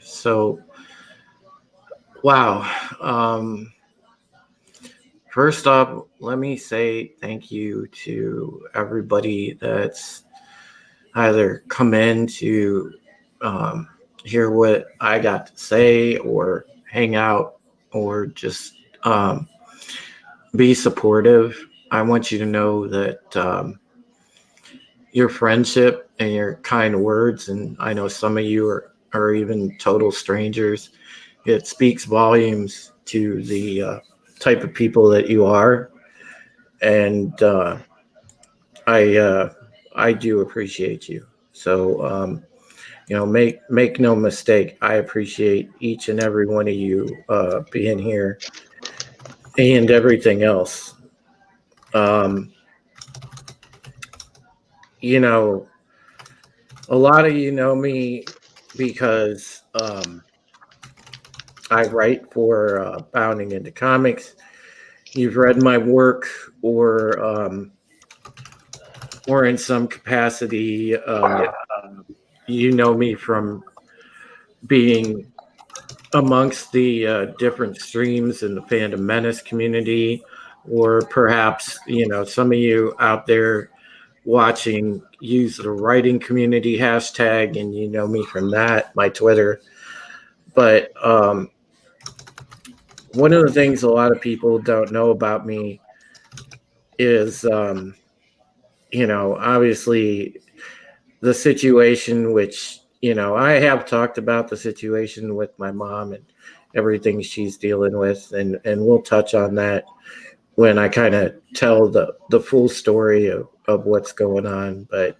So, wow. Um, First up, let me say thank you to everybody that's either come in to um, hear what I got to say, or hang out, or just be supportive. I want you to know that your friendship and your kind words, and I know some of you are even total strangers, it speaks volumes to the type of people that you are. And I I do appreciate you. So make no mistake, I appreciate each and every one of you being here and everything else. Um, you know, a lot of you know me because I write for Bounding into Comics. You've read my work, or in some capacity, you know me from being amongst the different streams in the Fandom Menace community, or perhaps some of you out there watching use the writing community hashtag, and you know me from that, my Twitter. But one of the things a lot of people don't know about me is, obviously the situation, which, I have talked about the situation with my mom and everything she's dealing with, and we'll touch on that when I kind of tell the full story of what's going on. But,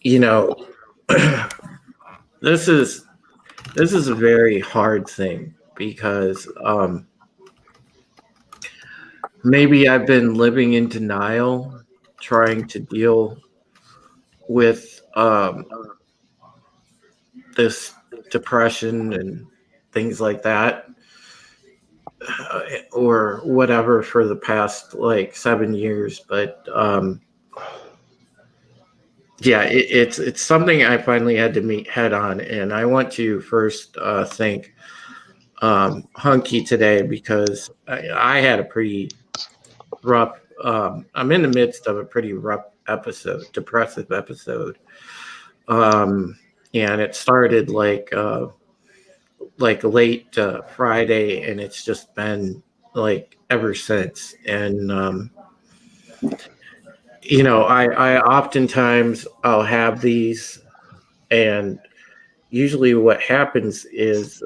you know, this is a very hard thing because maybe I've been living in denial, trying to deal with this depression and things like that, or whatever, for the past like 7 years. But yeah, it's something I finally had to meet head on, and I want to first thank Hunky today, because I had a pretty rough. I'm in the midst of a pretty rough episode, depressive episode, um, and it started like late Friday, and it's just been like ever since. And I oftentimes I'll have these, and usually what happens is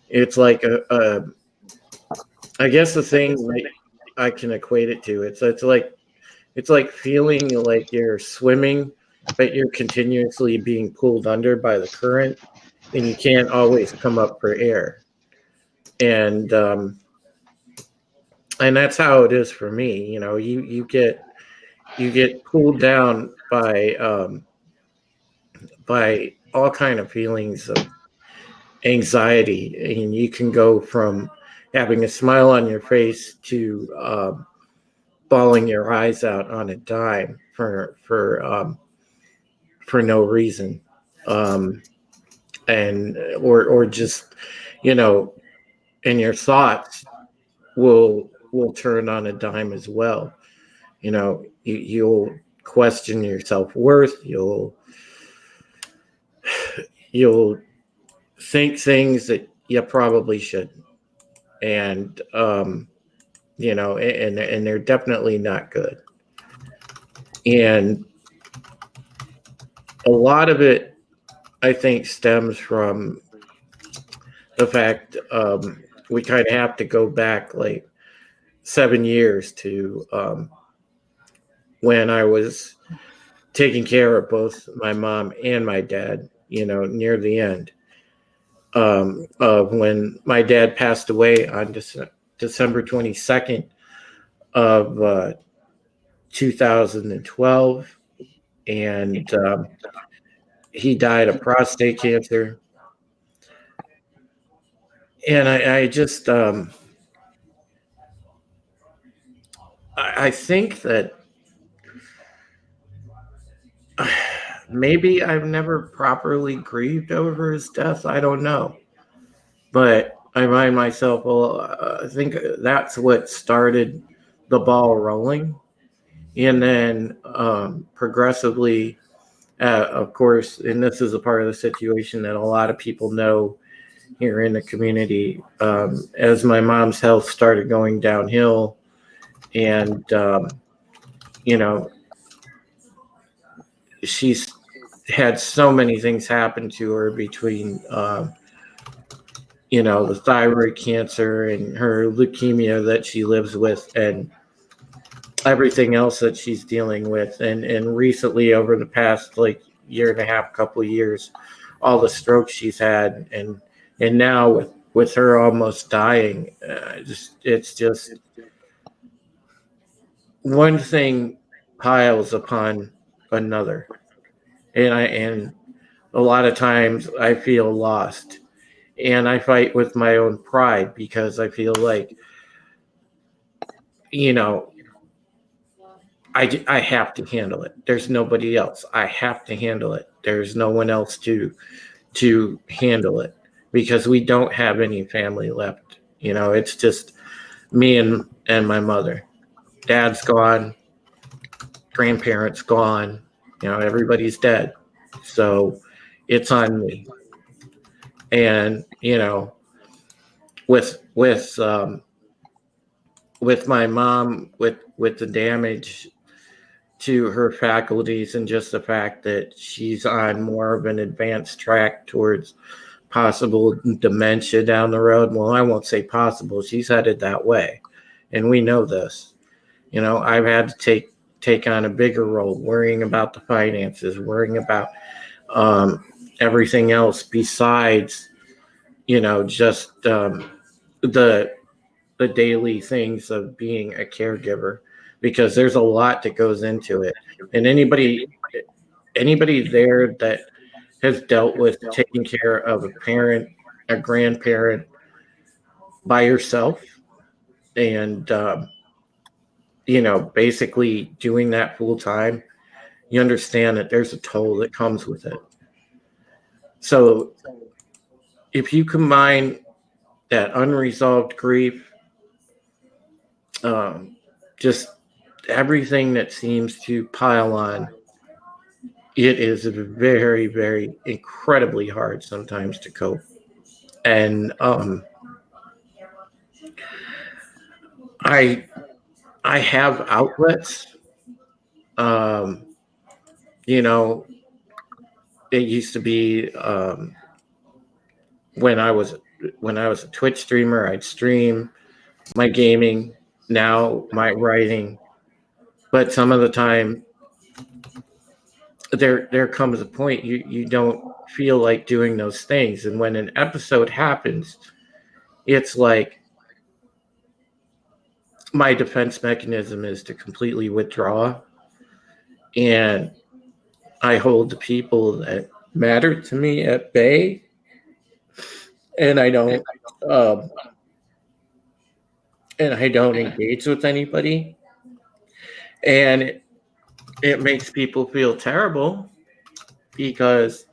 it's like I guess the thing, like, I can equate it to, it's like feeling like you're swimming, but you're continuously being pulled under by the current, and you can't always come up for air. And that's how it is for me. You get pulled down by all kind of feelings of anxiety, and you can go from having a smile on your face to bawling your eyes out on a dime for no reason, um, and or just you know, and your thoughts will turn on a dime as well. You'll question your self worth. You'll think things that you probably shouldn't, and and they're definitely not good. And a lot of it, I think, stems from the fact, we kind of have to go back like 7 years to when I was taking care of both my mom and my dad. Near the end, of when my dad passed away on December 22nd of 2012, and he died of prostate cancer. And I just I think that maybe I've never properly grieved over his death. I don't know. But I remind myself, well, I think that's what started the ball rolling. And then progressively, of course, and this is a part of the situation that a lot of people know here in the community, as my mom's health started going downhill, and you know, she's had so many things happen to her between the thyroid cancer and her leukemia that she lives with, and everything else that she's dealing with, and recently over the past like year and a half, couple of years, all the strokes she's had, and now with her almost dying, it's just one thing piles upon another, and a lot of times I feel lost, and I fight with my own pride because I feel like, you know, I have to handle it. There's nobody else. I have to handle it. There's no one else to handle it because we don't have any family left. It's just me and my mother. Dad's gone, grandparents gone, everybody's dead. So it's on me. And, with my mom, with the damage to her faculties and just the fact that she's on more of an advanced track towards possible dementia down the road. Well, I won't say possible. She's headed that way. And we know this. I've had to take on a bigger role, worrying about the finances, worrying about everything else besides, just the daily things of being a caregiver, because there's a lot that goes into it. And anybody there that has dealt with taking care of a parent, a grandparent by yourself, and basically doing that full time, you understand that there's a toll that comes with it. So if you combine that unresolved grief, just everything that seems to pile on, it is very, very incredibly hard sometimes to cope. And I have outlets. Um, it used to be when I was a Twitch streamer, I'd stream my gaming, now my writing. But some of the time there comes a point you don't feel like doing those things. And when an episode happens, it's like my defense mechanism is to completely withdraw, and I hold the people that matter to me at bay, and I don't engage with anybody. And it makes people feel terrible because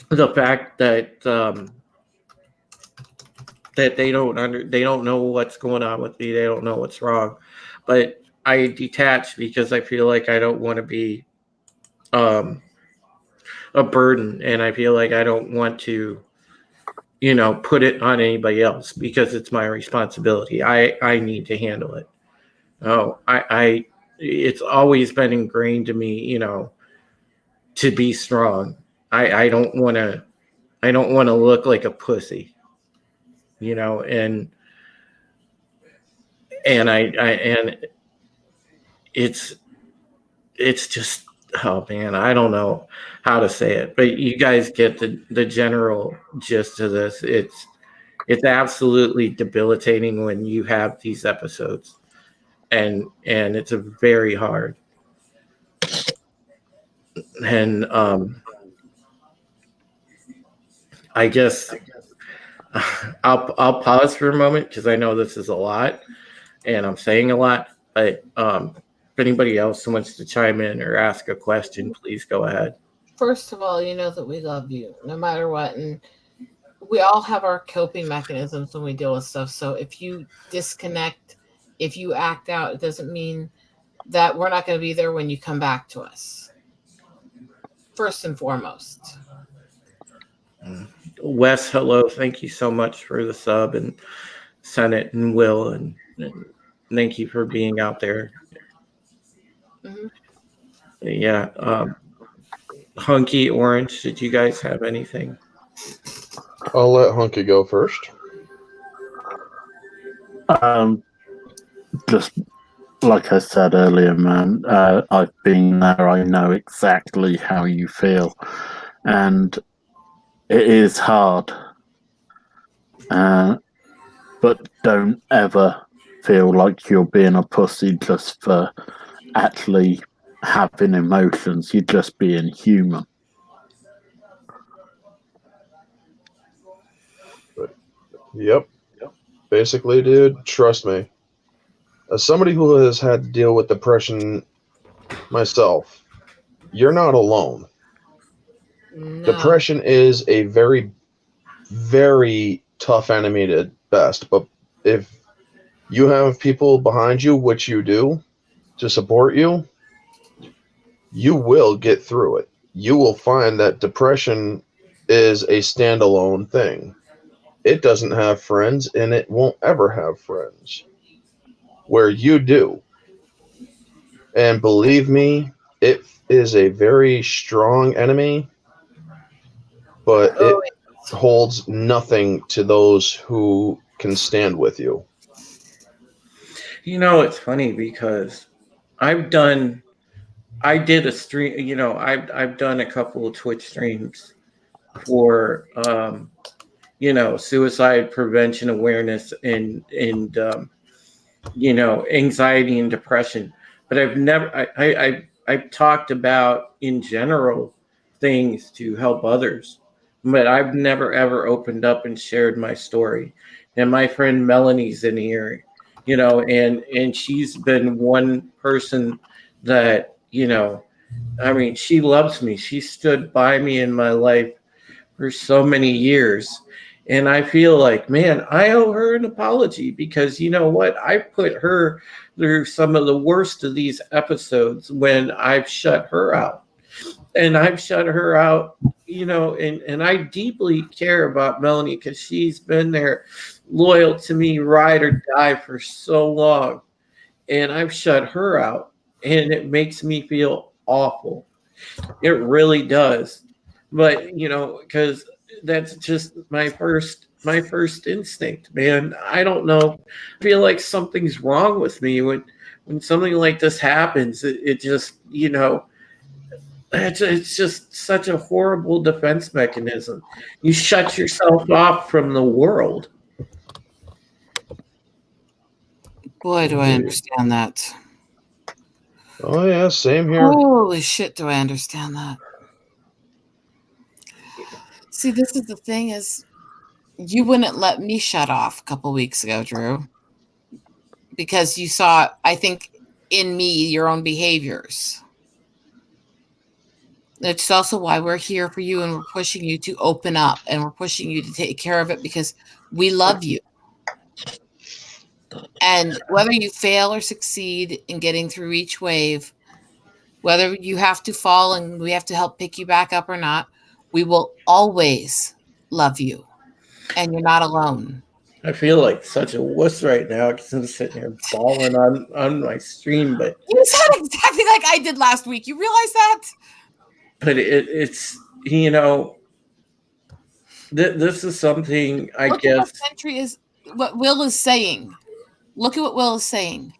the fact that that they don't know what's going on with me, they don't know what's wrong. But I detach because I feel like I don't want to be a burden, and I feel like I don't want to put it on anybody else because it's my responsibility. I need to handle it. I it's always been ingrained to me, to be strong. I don't want to look like a pussy, and and it's just, oh man, I don't know how to say it, but you guys get the general gist of this. It's absolutely debilitating when you have these episodes, and it's a very hard. And I guess I'll pause for a moment because I know this is a lot and I'm saying a lot, but If anybody else wants to chime in or ask a question, please go ahead. First of all, you know that we love you no matter what. And we all have our coping mechanisms when we deal with stuff. So if you disconnect, if you act out, it doesn't mean that we're not going to be there when you come back to us. First and foremost. Wes, hello. Thank you so much for the sub, and Senate and Will, and thank you for being out there. Mm-hmm. Yeah. Hunky Orange, did you guys have anything? I'll let Hunky go first. Just like I said earlier, man, I've been there. I know exactly how you feel, and it is hard. But don't ever feel like you're being a pussy just for actually having emotions. You're just being human. Yep. Basically, dude, trust me. As somebody who has had to deal with depression myself, you're not alone. No. Depression is a very, very tough enemy at best. But if you have people behind you, which you do, to support you, you will get through it. You will find that depression is a standalone thing. It doesn't have friends, and it won't ever have friends. Where you do. And believe me, it is a very strong enemy, but it holds nothing to those who can stand with you. You know, it's funny because I did a stream, you know, I've done a couple of Twitch streams for you know, suicide prevention awareness and you know, anxiety and depression. But I've talked about in general things to help others, but I've never ever opened up and shared my story. And my friend Melanie's in here, you know, and she's been one person that, you know, I mean, she loves me. She stood by me in my life for so many years. And I feel like, man, I owe her an apology because you know what? I put her through some of the worst of these episodes when I've shut her out. And I've shut her out, you know, and I deeply care about Melanie because she's been there loyal to me, ride or die for so long. And I've shut her out. And it makes me feel awful. It really does. But, you know, because that's just my first instinct, man. I don't know. I feel like something's wrong with me when something like this happens. It just, you know, it's just such a horrible defense mechanism. You shut yourself off from the world. Boy, do I understand that. Oh yeah, same here. Holy shit, do I understand that. See, this is the thing is you wouldn't let me shut off a couple weeks ago, Drew, because you saw, I think, in me your own behaviors. It's also why we're here for you and we're pushing you to open up and we're pushing you to take care of it because we love you. And whether you fail or succeed in getting through each wave, whether you have to fall and we have to help pick you back up or not, we will always love you. And you're not alone. I feel like such a wuss right now because I'm sitting here bawling on my stream. But you sound exactly like I did last week. You realize that? But it's, you know, this is something I Look guess. At what Sentry is what Will is saying. Look at what Will is saying,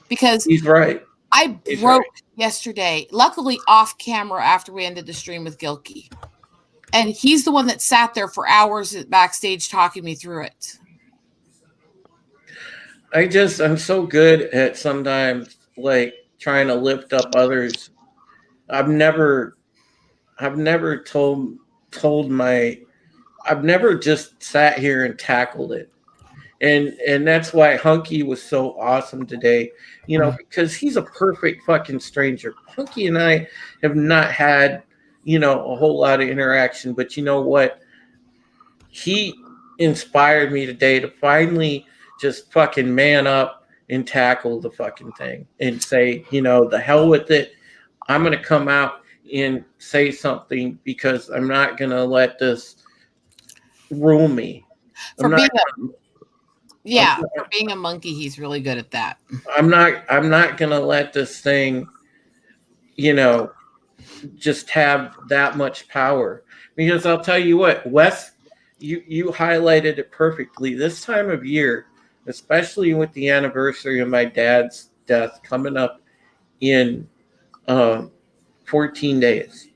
because he's right. I broke yesterday, luckily off camera after we ended the stream with Gilkey. And he's the one that sat there for hours backstage talking me through it. I'm so good at sometimes like trying to lift up others. I've never I've never just sat here and tackled it. And that's why Hunky was so awesome today, because he's a perfect fucking stranger. Hunky and I have not had, a whole lot of interaction, but you know what? He inspired me today to finally just fucking man up and tackle the fucking thing and say, the hell with it. I'm going to come out and say something because I'm not going to let this rule me. For being a monkey, he's really good at that. I'm not going to let this thing, just have that much power, because I'll tell you what, Wes, you highlighted it perfectly. This time of year, especially with the anniversary of my dad's death coming up in 14 days,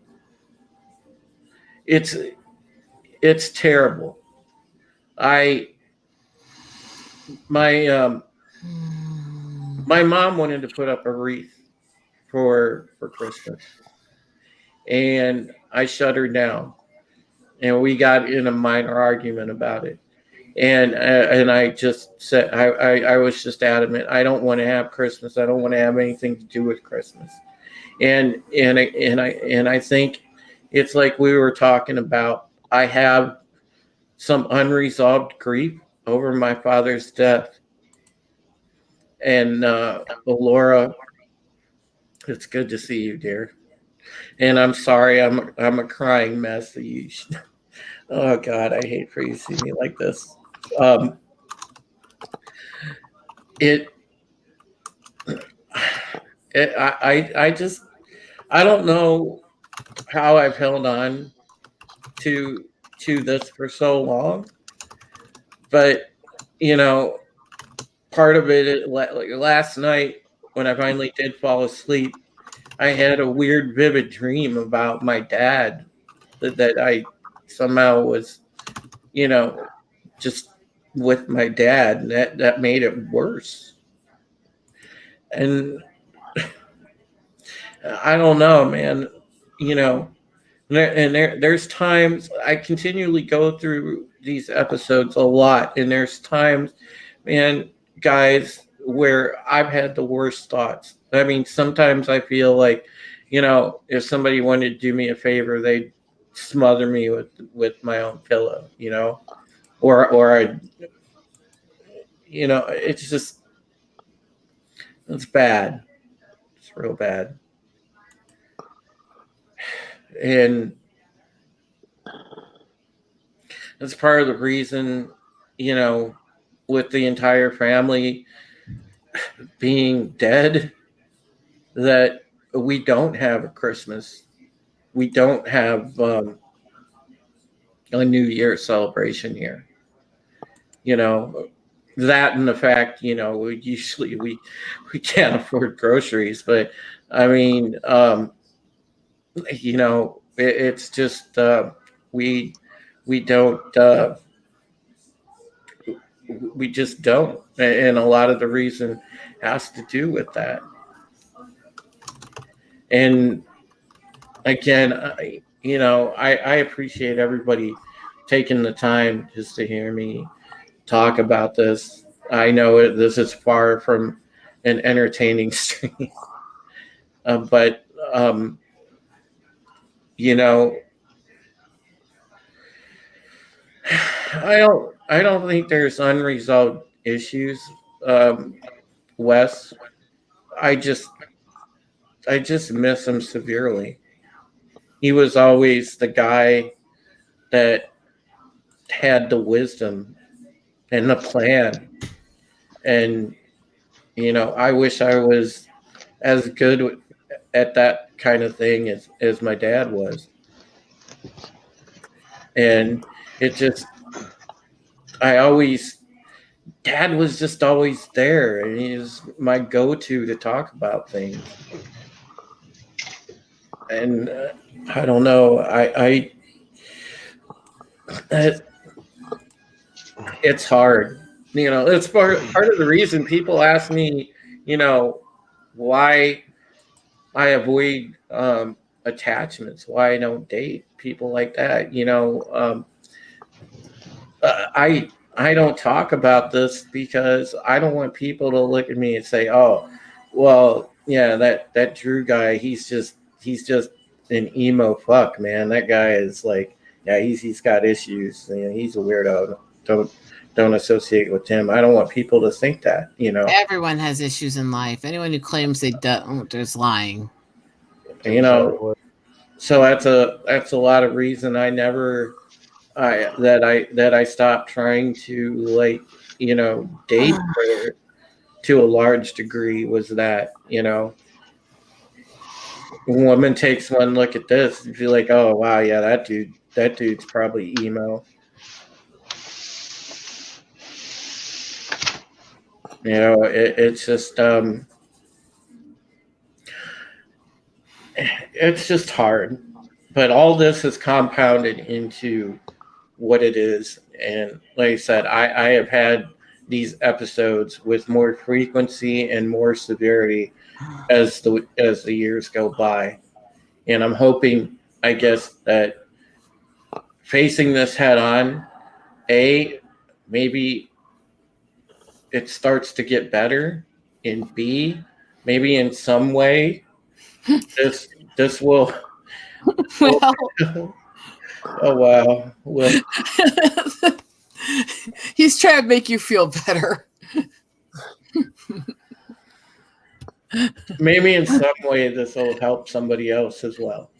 it's terrible. My mom wanted to put up a wreath for Christmas, and I shut her down, and we got in a minor argument about it. And I just said, I was just adamant. I don't want to have Christmas. I don't want to have anything to do with Christmas. And I think it's like we were talking about. I have some unresolved grief over my father's death. And Laura, it's good to see you, dear. And I'm sorry, I'm a crying mess. Oh God, I hate for you to see me like this. I don't know how I've held on to this for so long, but part of it, like last night when I finally did fall asleep, I had a weird, vivid dream about my dad that I somehow was, just with my dad, and that made it worse. And I don't know, man. There's times I continually go through these episodes a lot, and there's times, man, guys, where I've had the worst thoughts. I mean, sometimes I feel like, if somebody wanted to do me a favor, they'd smother me with my own pillow, or I, it's bad. It's real bad. And that's part of the reason, with the entire family being dead, that we don't have a Christmas. We don't have a New Year celebration here. That and the fact, we can't afford groceries, but I mean, it's just we don't we just don't, and a lot of the reason has to do with that. And again, I appreciate everybody taking the time just to hear me talk about this. I know this is far from an entertaining stream, but I don't think there's unresolved issues, Wes. I just miss him severely. He was always the guy that had the wisdom and the plan. And I wish I was as good at that kind of thing as my dad was. And it just, Dad was just always there, and he was my go-to to talk about things. And I don't know, it's hard. It's part of the reason people ask me, why I avoid attachments, why I don't date people like that. I don't talk about this because I don't want people to look at me and say, "Oh, well, yeah, that Drew guy, he's just an emo fuck, man. That guy is like, yeah, he's got issues. You know, he's a weirdo. Don't associate with him." I don't want people to think that, you know. Everyone has issues in life. Anyone who claims they don't is lying. You know, so that's a lot of reason I never I stopped trying to, like, you know, date her to a large degree, was that, you know, a woman takes one look at this and be like, oh wow, yeah, that dude's probably emo. You know, it's just hard. But all this is compounded into what it is. And like I said, I have had these episodes with more frequency and more severity as the years go by. And I'm hoping, I guess, that facing this head on, A, maybe it starts to get better, and B, maybe in some way this will Well, oh wow. Well, he's trying to make you feel better. maybe in some way this will help somebody else as well.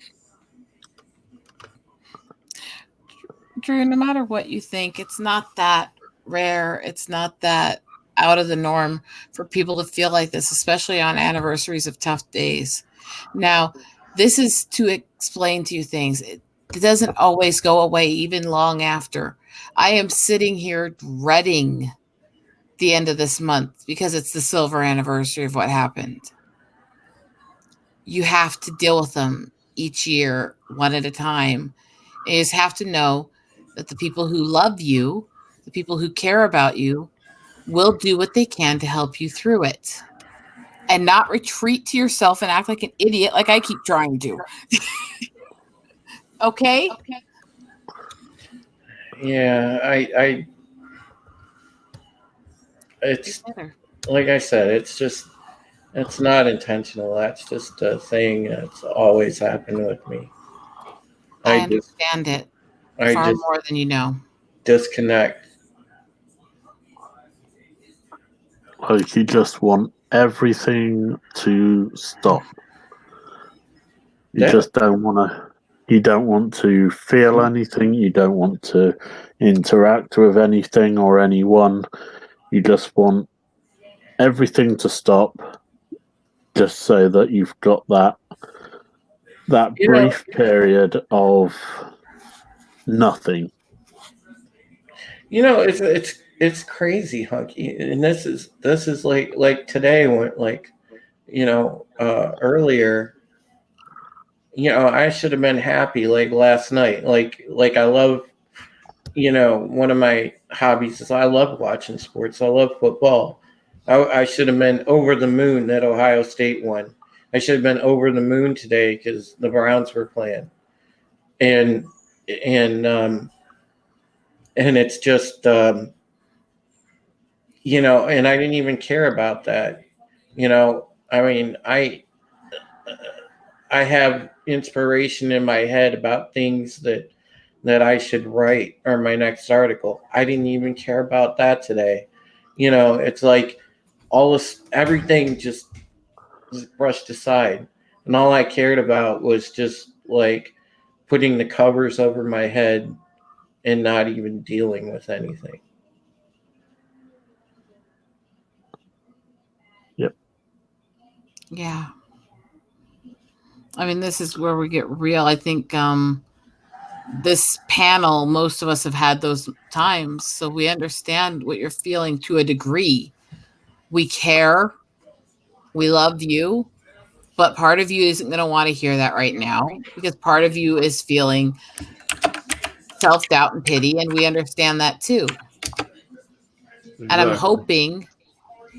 Drew, no matter what you think, it's not that rare. It's not that out of the norm for people to feel like this, especially on anniversaries of tough days. Now, this is to explain to you things. It doesn't always go away, even long after. I am sitting here dreading the end of this month because it's the silver anniversary of what happened. You have to deal with them each year, one at a time. And you just have to know that the people who love you, the people who care about you, will do what they can to help you through it. And not retreat to yourself and act like an idiot like I keep trying to. Okay? Yeah, I it's like I said, it's not intentional. That's just a thing that's always happened with me. I I just understand it I far just more than you know. disconnect. Like you just want everything to stop. You Yeah. just don't want to. You don't want to feel anything. You don't want to interact with anything or anyone. You just want everything to stop, just so that you've got that You know, brief period of nothing. it's crazy, Hunky, and this is like today when, like, you know, earlier, you know, I should have been happy like last night. Like I love, you know, one of my hobbies is I love watching sports. I love football. I should have been over the moon that Ohio State won. I should have been over the moon today because the Browns were playing, and and um, and it's just, you know, and I didn't even care about that. You know, I mean, I have inspiration in my head about things that I should write or my next article. I didn't even care about that today. You know, it's like all this, everything just was brushed aside. And all I cared about was just like putting the covers over my head and not even dealing with anything. Yep. Yeah. I mean, this is where we get real. I think this panel, most of us have had those times, so we understand what you're feeling to a degree. We care, we love you, but part of you isn't going to want to hear that right now because part of you is feeling self-doubt and pity, and we understand that too. And I'm hoping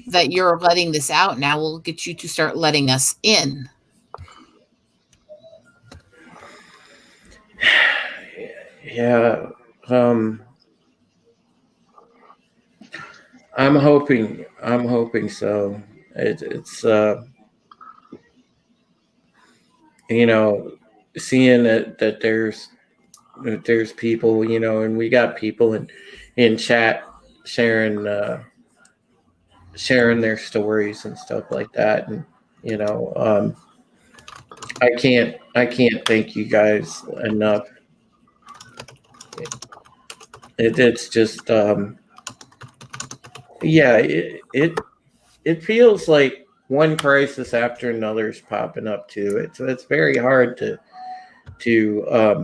that you're letting this out now will get you to start letting us in. Yeah. I'm hoping. I'm hoping so. It's you know, seeing that there's people, you know, and we got people in chat sharing sharing their stories and stuff like that, and you know, I can't thank you guys enough. It's just yeah, it feels like one crisis after another is popping up too. It's very hard to to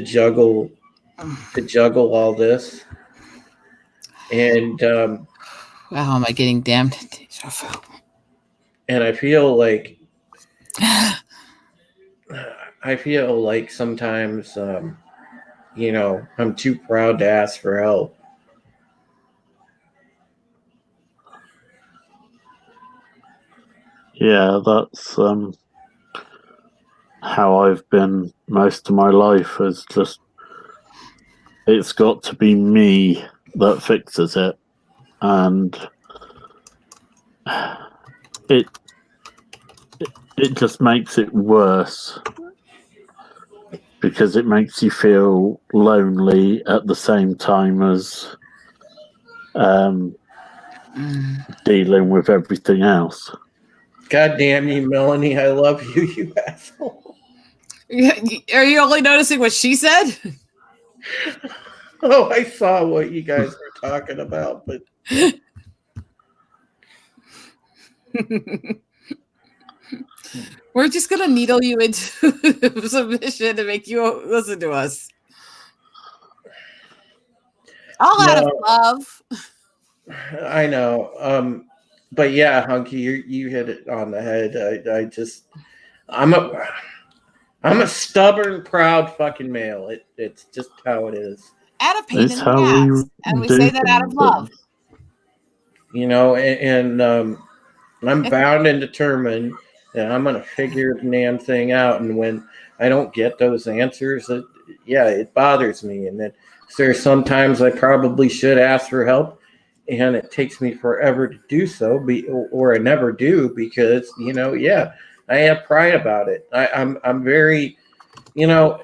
juggle to juggle all this, and Wow, am I getting damned deja vu? and I feel like sometimes you know, I'm too proud to ask for help. Yeah, that's how I've been most of my life. Is just it's got to be me that fixes it, and it it just makes it worse because it makes you feel lonely at the same time as dealing with everything else. God damn you, Melanie! I love you, you asshole. Are you only noticing what she said? Oh, I saw what you guys were talking about, but We're just gonna needle you into submission to make you listen to us. All out of love. I know. But yeah, Hunky, you hit it on the head. I'm a stubborn, proud fucking male. It's just how it is. Out of pain It's in how the we ass. And we do say that out of things. love. You know, and I'm bound and determined that I'm gonna figure the damn thing out. And when I don't get those answers, it bothers me. And then there's sometimes I probably should ask for help, and it takes me forever to do so, or I never do because I have pride about it. I'm very, you know,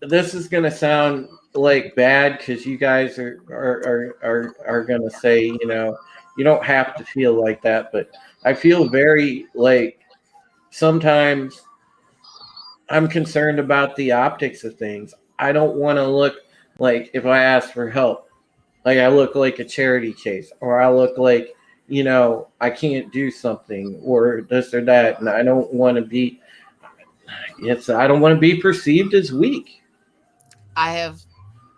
this is gonna sound like bad because you guys are gonna say, you know, you don't have to feel like that, but I feel very like sometimes I'm concerned about the optics of things. I don't want to look like, if I ask for help, like I look like a charity case, or I look like, you know, I can't do something or this or that, and I don't want to be. I don't want to be perceived as weak. I have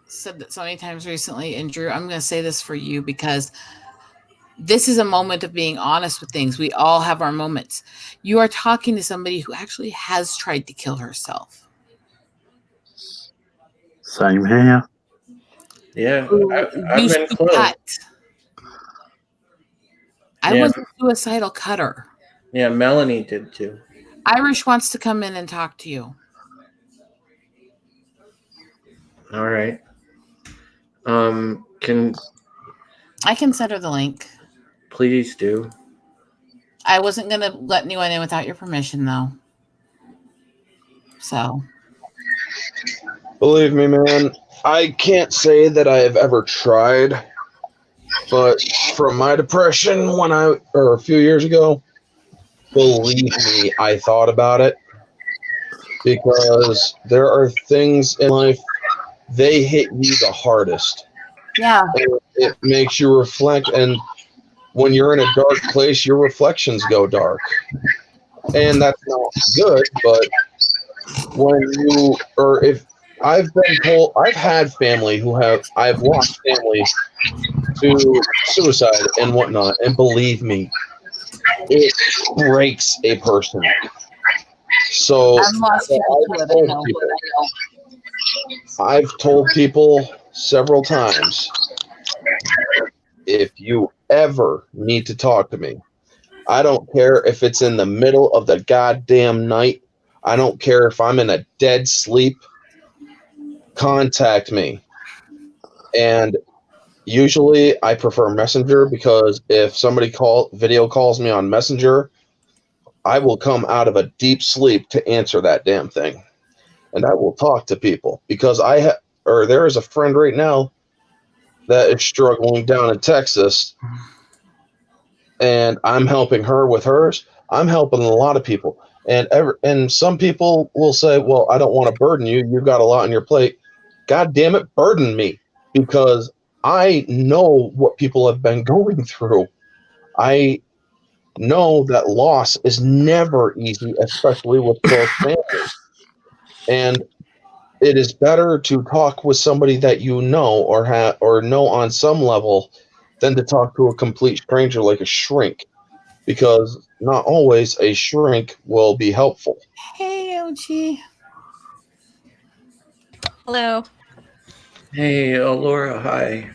said that so many times recently, and Drew, I'm going to say this for you because this is a moment of being honest with things. We all have our moments. You are talking to somebody who actually has tried to kill herself. Same here. Yeah, I've been close. Cut. I was a suicidal cutter. Yeah, Melanie did too. Irish wants to come in and talk to you. All right. I can send her the link. Please do. I wasn't going to let anyone in without your permission, though. So. Believe me, man, I can't say that I have ever tried, but from my depression a few years ago, believe me, I thought about it, because there are things in life, they hit you the hardest. Yeah. It makes you reflect, and when you're in a dark place, your reflections go dark. And that's not good, but if I've been told, I've had family I've lost family to suicide and whatnot, and believe me, it breaks a person. So I've told people several times, if you ever need to talk to me, I don't care if it's in the middle of the goddamn night. I don't care if I'm in a dead sleep. Contact me. And Usually, I prefer Messenger because if somebody video calls me on Messenger, I will come out of a deep sleep to answer that damn thing, and I will talk to people because there is a friend right now that is struggling down in Texas, and I'm helping her with hers. I'm helping a lot of people, and some people will say, "Well, I don't want to burden you. You've got a lot on your plate." God damn it, burden me because I know what people have been going through. I know that loss is never easy, especially with close family. And it is better to talk with somebody that you know or know on some level than to talk to a complete stranger like a shrink, because not always a shrink will be helpful. Hey, OG. Hello. Hey, Laura, hi.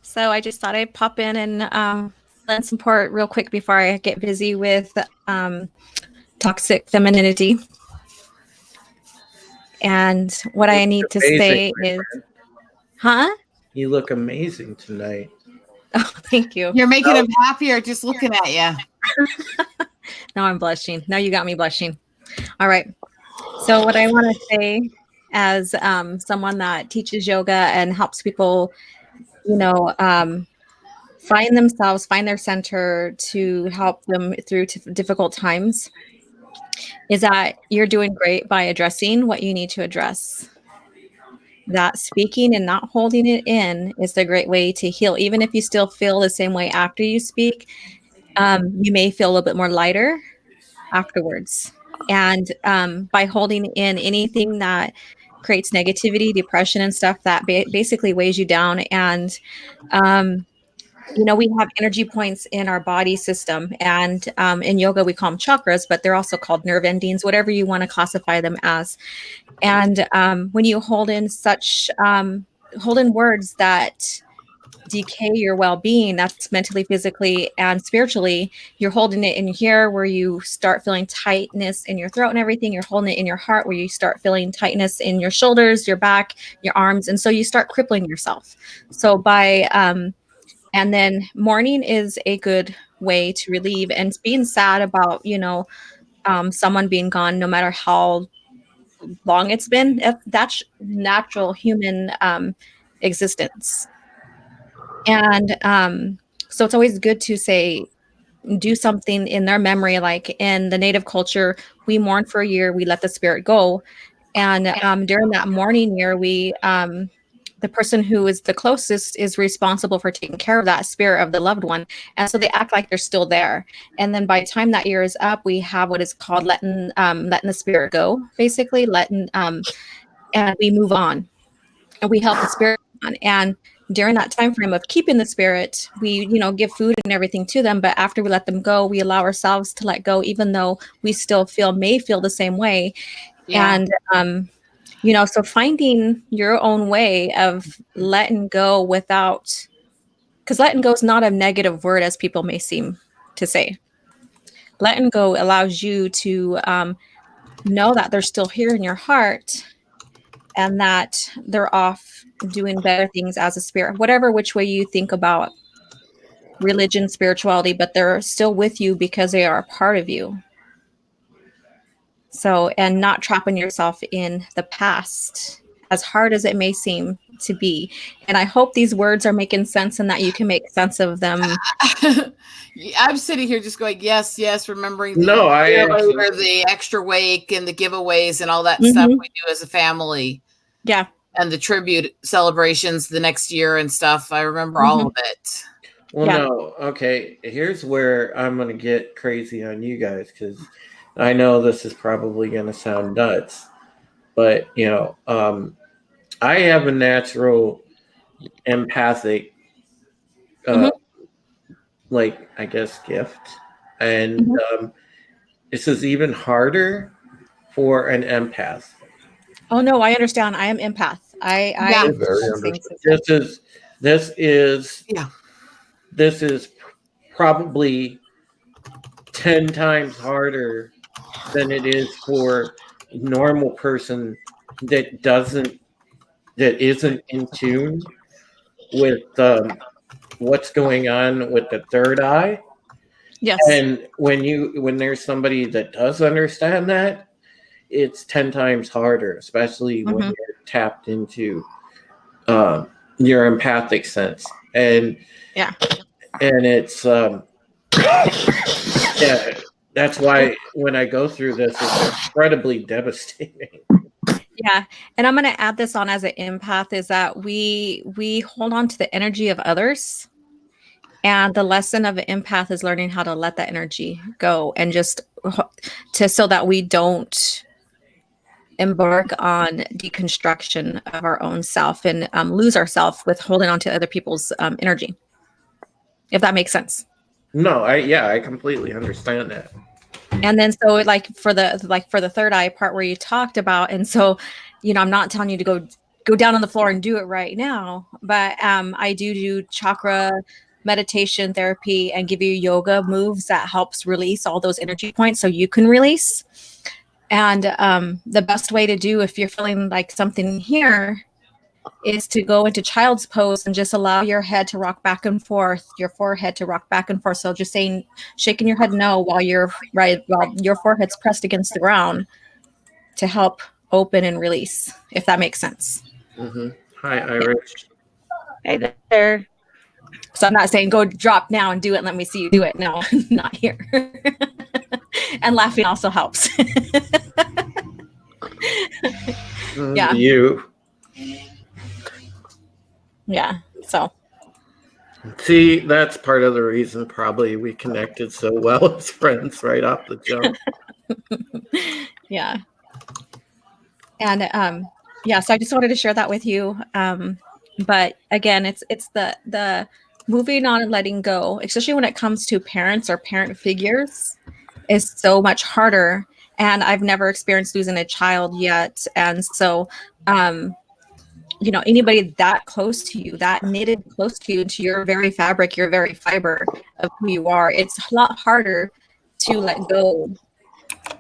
So I just thought I'd pop in and lend support real quick before I get busy with toxic femininity. And what I need to say is, huh? You look amazing tonight. Oh, thank you. You're making him happier just looking at you. Now I'm blushing. Now you got me blushing. All right. So what I want to say as someone that teaches yoga and helps people, find themselves, find their center to help them through difficult times, is that you're doing great by addressing what you need to address. That speaking and not holding it in is a great way to heal. Even if you still feel the same way after you speak, you may feel a little bit more lighter afterwards. And by holding in anything that creates negativity, depression, and stuff that basically weighs you down. And we have energy points in our body system, and in yoga we call them chakras, but they're also called nerve endings, whatever you want to classify them as. And when you hold in words that decay your well-being, that's mentally, physically, and spiritually, you're holding it in here where you start feeling tightness in your throat and everything. You're holding it in your heart where you start feeling tightness in your shoulders, your back, your arms, and so you start crippling yourself. So and then mourning is a good way to relieve, and being sad about, someone being gone, no matter how long it's been, that's natural human existence. And so it's always good to do something in their memory. Like in the Native culture, we mourn for a year, we let the spirit go. And during that mourning year, the person who is the closest is responsible for taking care of that spirit of the loved one. And so they act like they're still there. And then by the time that year is up, we have what is called letting the spirit go, basically and we move on and we help the spirit on. And during that time frame of keeping the spirit, we, give food and everything to them. But after we let them go, we allow ourselves to let go, even though we still may feel the same way. Yeah. And, so finding your own way of letting go because letting go is not a negative word as people may seem to say. Letting go allows you to know that they're still here in your heart and that they're off doing better things as a spirit, whatever which way you think about religion, spirituality, but they're still with you because they are a part of you. So, and not trapping yourself in the past, as hard as it may seem to be. And I hope these words are making sense and that you can make sense of them. I'm sitting here just going, yes, remembering the extra wake and the giveaways and all that stuff we do as a family. Yeah. And the tribute celebrations the next year and stuff. I remember all of it. Well, no. Okay. Here's where I'm going to get crazy on you guys, because I know this is probably going to sound nuts, but, I have a natural empathic, I guess, gift. And this is even harder for an empath. Oh, no, I understand. I am empath. This is probably 10 times harder than it is for a normal person that isn't in tune with what's going on with the third eye. Yes. And when there's somebody that does understand that, it's 10 times harder, especially when Mhm. you're tapped into your empathic sense. And Yeah. and it's yeah, that's why when I go through this, it's incredibly devastating. Yeah. And I'm going to add this on as an empath is that we hold on to the energy of others. And the lesson of an empath is learning how to let that energy go and just so that we don't embark on deconstruction of our own self and lose ourselves with holding on to other people's energy. If that makes sense. No, I completely understand that. And then so like for the third eye part where you talked about, and so, I'm not telling you to go down on the floor and do it right now, but I do chakra meditation therapy and give you yoga moves that helps release all those energy points so you can release. And the best way to do if you're feeling like something here is to go into child's pose and just allow your head to rock back and forth, your forehead to rock back and forth. So just shaking your head no while your forehead's pressed against the ground to help open and release, if that makes sense. Mm-hmm. Hi, Irish. Hey there. So I'm not saying go drop now and do it and let me see you do it. No, not here. And laughing also helps. Yeah. You. Yeah. So. See, that's part of the reason probably we connected so well as friends right off the jump. Yeah. And so I just wanted to share that with you. But again, it's the moving on and letting go, especially when it comes to parents or parent figures, is so much harder. And I've never experienced losing a child yet. And so anybody that close to you, that knitted close to you, to your very fabric, your very fiber of who you are, it's a lot harder to let go.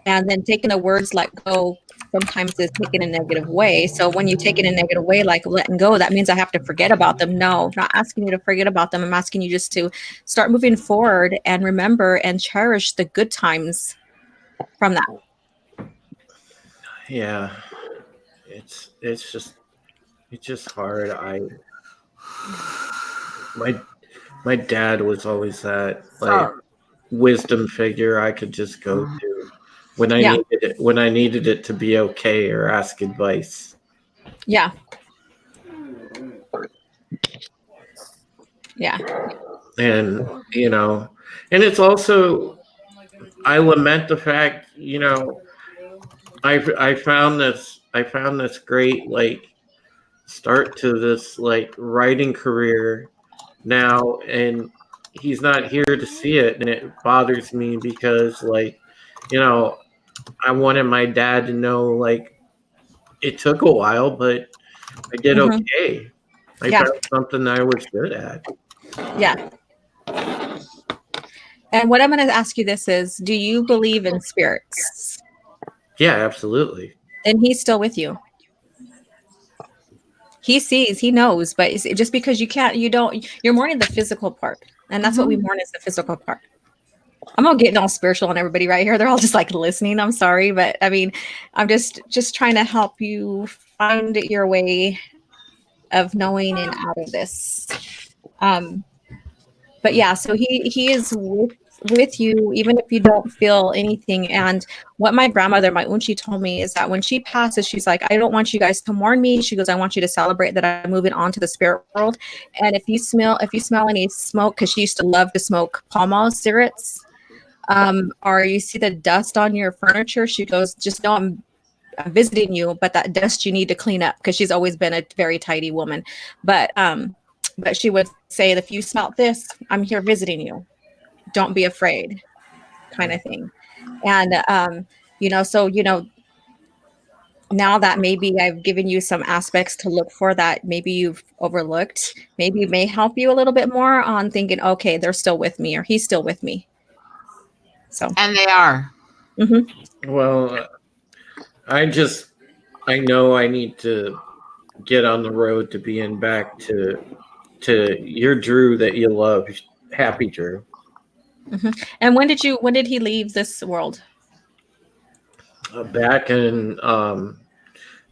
And then taking the words let go sometimes is taken in a negative way. So when you take it in a negative way, like letting go, that means I have to forget about them. No, I'm not asking you to forget about them. I'm asking you just to start moving forward and remember and cherish the good times from that. Yeah. It's just hard. My dad was always that wisdom figure I could just go to when I needed it to be okay or ask advice. Yeah. Yeah. And and it's also, I lament the fact, I found this great start to this writing career now, and he's not here to see it, and it bothers me because I wanted my dad to know it took a while, but I did okay. I found something I was good at. Yeah. And what I'm going to ask you this is, do you believe in spirits? Yeah, absolutely. And he's still with you. He sees, he knows, but just because you're mourning the physical part. And that's what we mourn, is the physical part. I'm not getting all spiritual on everybody right here. They're all just listening. I'm sorry. But I mean, I'm just trying to help you find your way of knowing and out of this. But yeah, so he is with you, even if you don't feel anything. And what my grandmother, my unchi, told me is that when she passes, she's like, I don't want you guys to mourn me. She goes, I want you to celebrate that I'm moving on to the spirit world. And if you smell any smoke, because she used to love to smoke Pall Mall cigarettes, or you see the dust on your furniture, she goes, just know I'm visiting you, but that dust you need to clean up, because she's always been a very tidy woman. But she would say, if you smelt this, I'm here visiting you. Don't be afraid, kind of thing. And, now that maybe I've given you some aspects to look for that maybe you've overlooked, maybe it may help you a little bit more on thinking, okay, they're still with me, or he's still with me. So. And they are. Mm-hmm. Well, I know I need to get on the road to being back to to your Drew that you love, Happy Drew. And when did he leave this world? Back in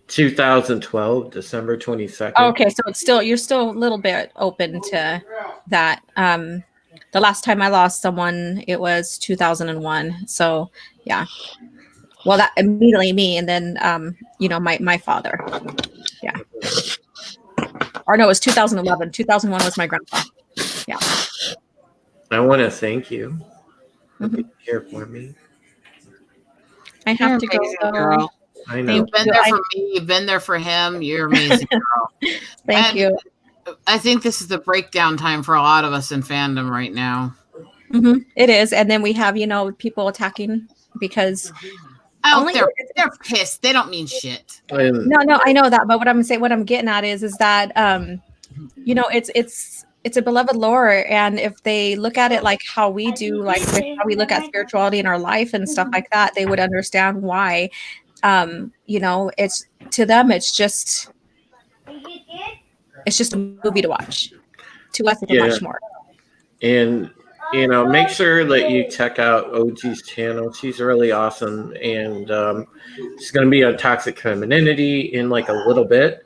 2012, December 22nd. Okay, so you're still a little bit open to that. The last time I lost someone, it was 2001. So yeah. Well, that immediately me, and then my father. Yeah. Or no, it was 2011. 2001 was my grandpa. Yeah. I want to thank you for Mhm. being here for me. I have You're to go. amazing, Though. girl. I know. You've been there for me. You've been there for him. You're amazing, girl. Thank And you. I think this is the breakdown time for a lot of us in fandom right now. It is, and then we have people attacking because They're pissed. They don't mean shit. no, I know that, but what I'm getting at is that it's a beloved lore, and if they look at it like how we do, like how we look at spirituality in our life and stuff like that, they would understand why. It's to them, it's just a movie to watch. To us, it's much more. And make sure that you check out OG's channel. She's really awesome, and she's going to be on Toxic Femininity in like a little bit,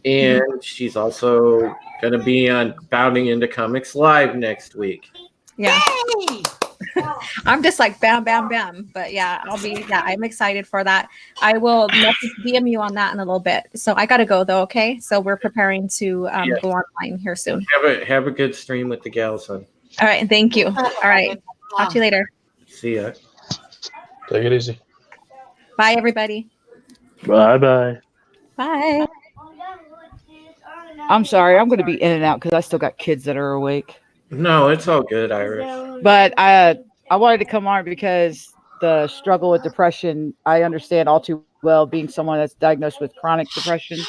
and she's also going to be on Bounding Into Comics Live next week. Yeah. Hey! I'm just like bam, bam, bam. But yeah, I'm excited for that. I will DM you on that in a little bit. So I got to go though. Okay. So we're preparing to go online here soon. Have a good stream with the gals, son. All right. Thank you. All right. Talk to you later. See ya. Take it easy. Bye, everybody. Bye. Bye. I'm sorry, I'm going to be in and out because I still got kids that are awake. No, it's all good, Irish. But I wanted to come on because the struggle with depression, I understand all too well, being someone that's diagnosed with chronic depression,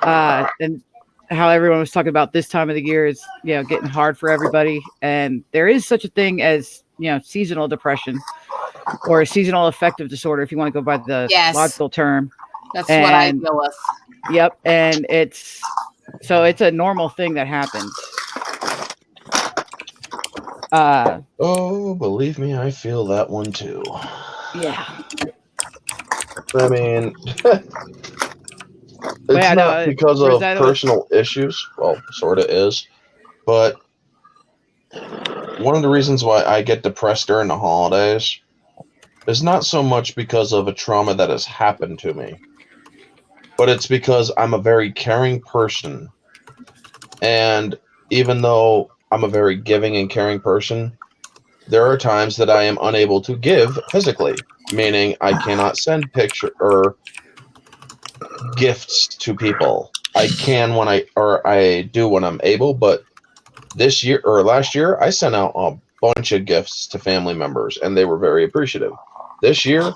and how everyone was talking about this time of the year is, getting hard for everybody. And there is such a thing as, seasonal depression or a seasonal affective disorder, if you want to go by the logical term. That's what I deal with. Yep. And it's a normal thing that happens. Believe me, I feel that one too. Yeah. I mean, it's not because of personal issues. Well, sort of is. But one of the reasons why I get depressed during the holidays is not so much because of a trauma that has happened to me, but it's because I'm a very caring person. And even though I'm a very giving and caring person, there are times that I am unable to give physically, meaning I cannot send picture or gifts to people. I can when I do when I'm able, but this year or last year, I sent out a bunch of gifts to family members and they were very appreciative. This year,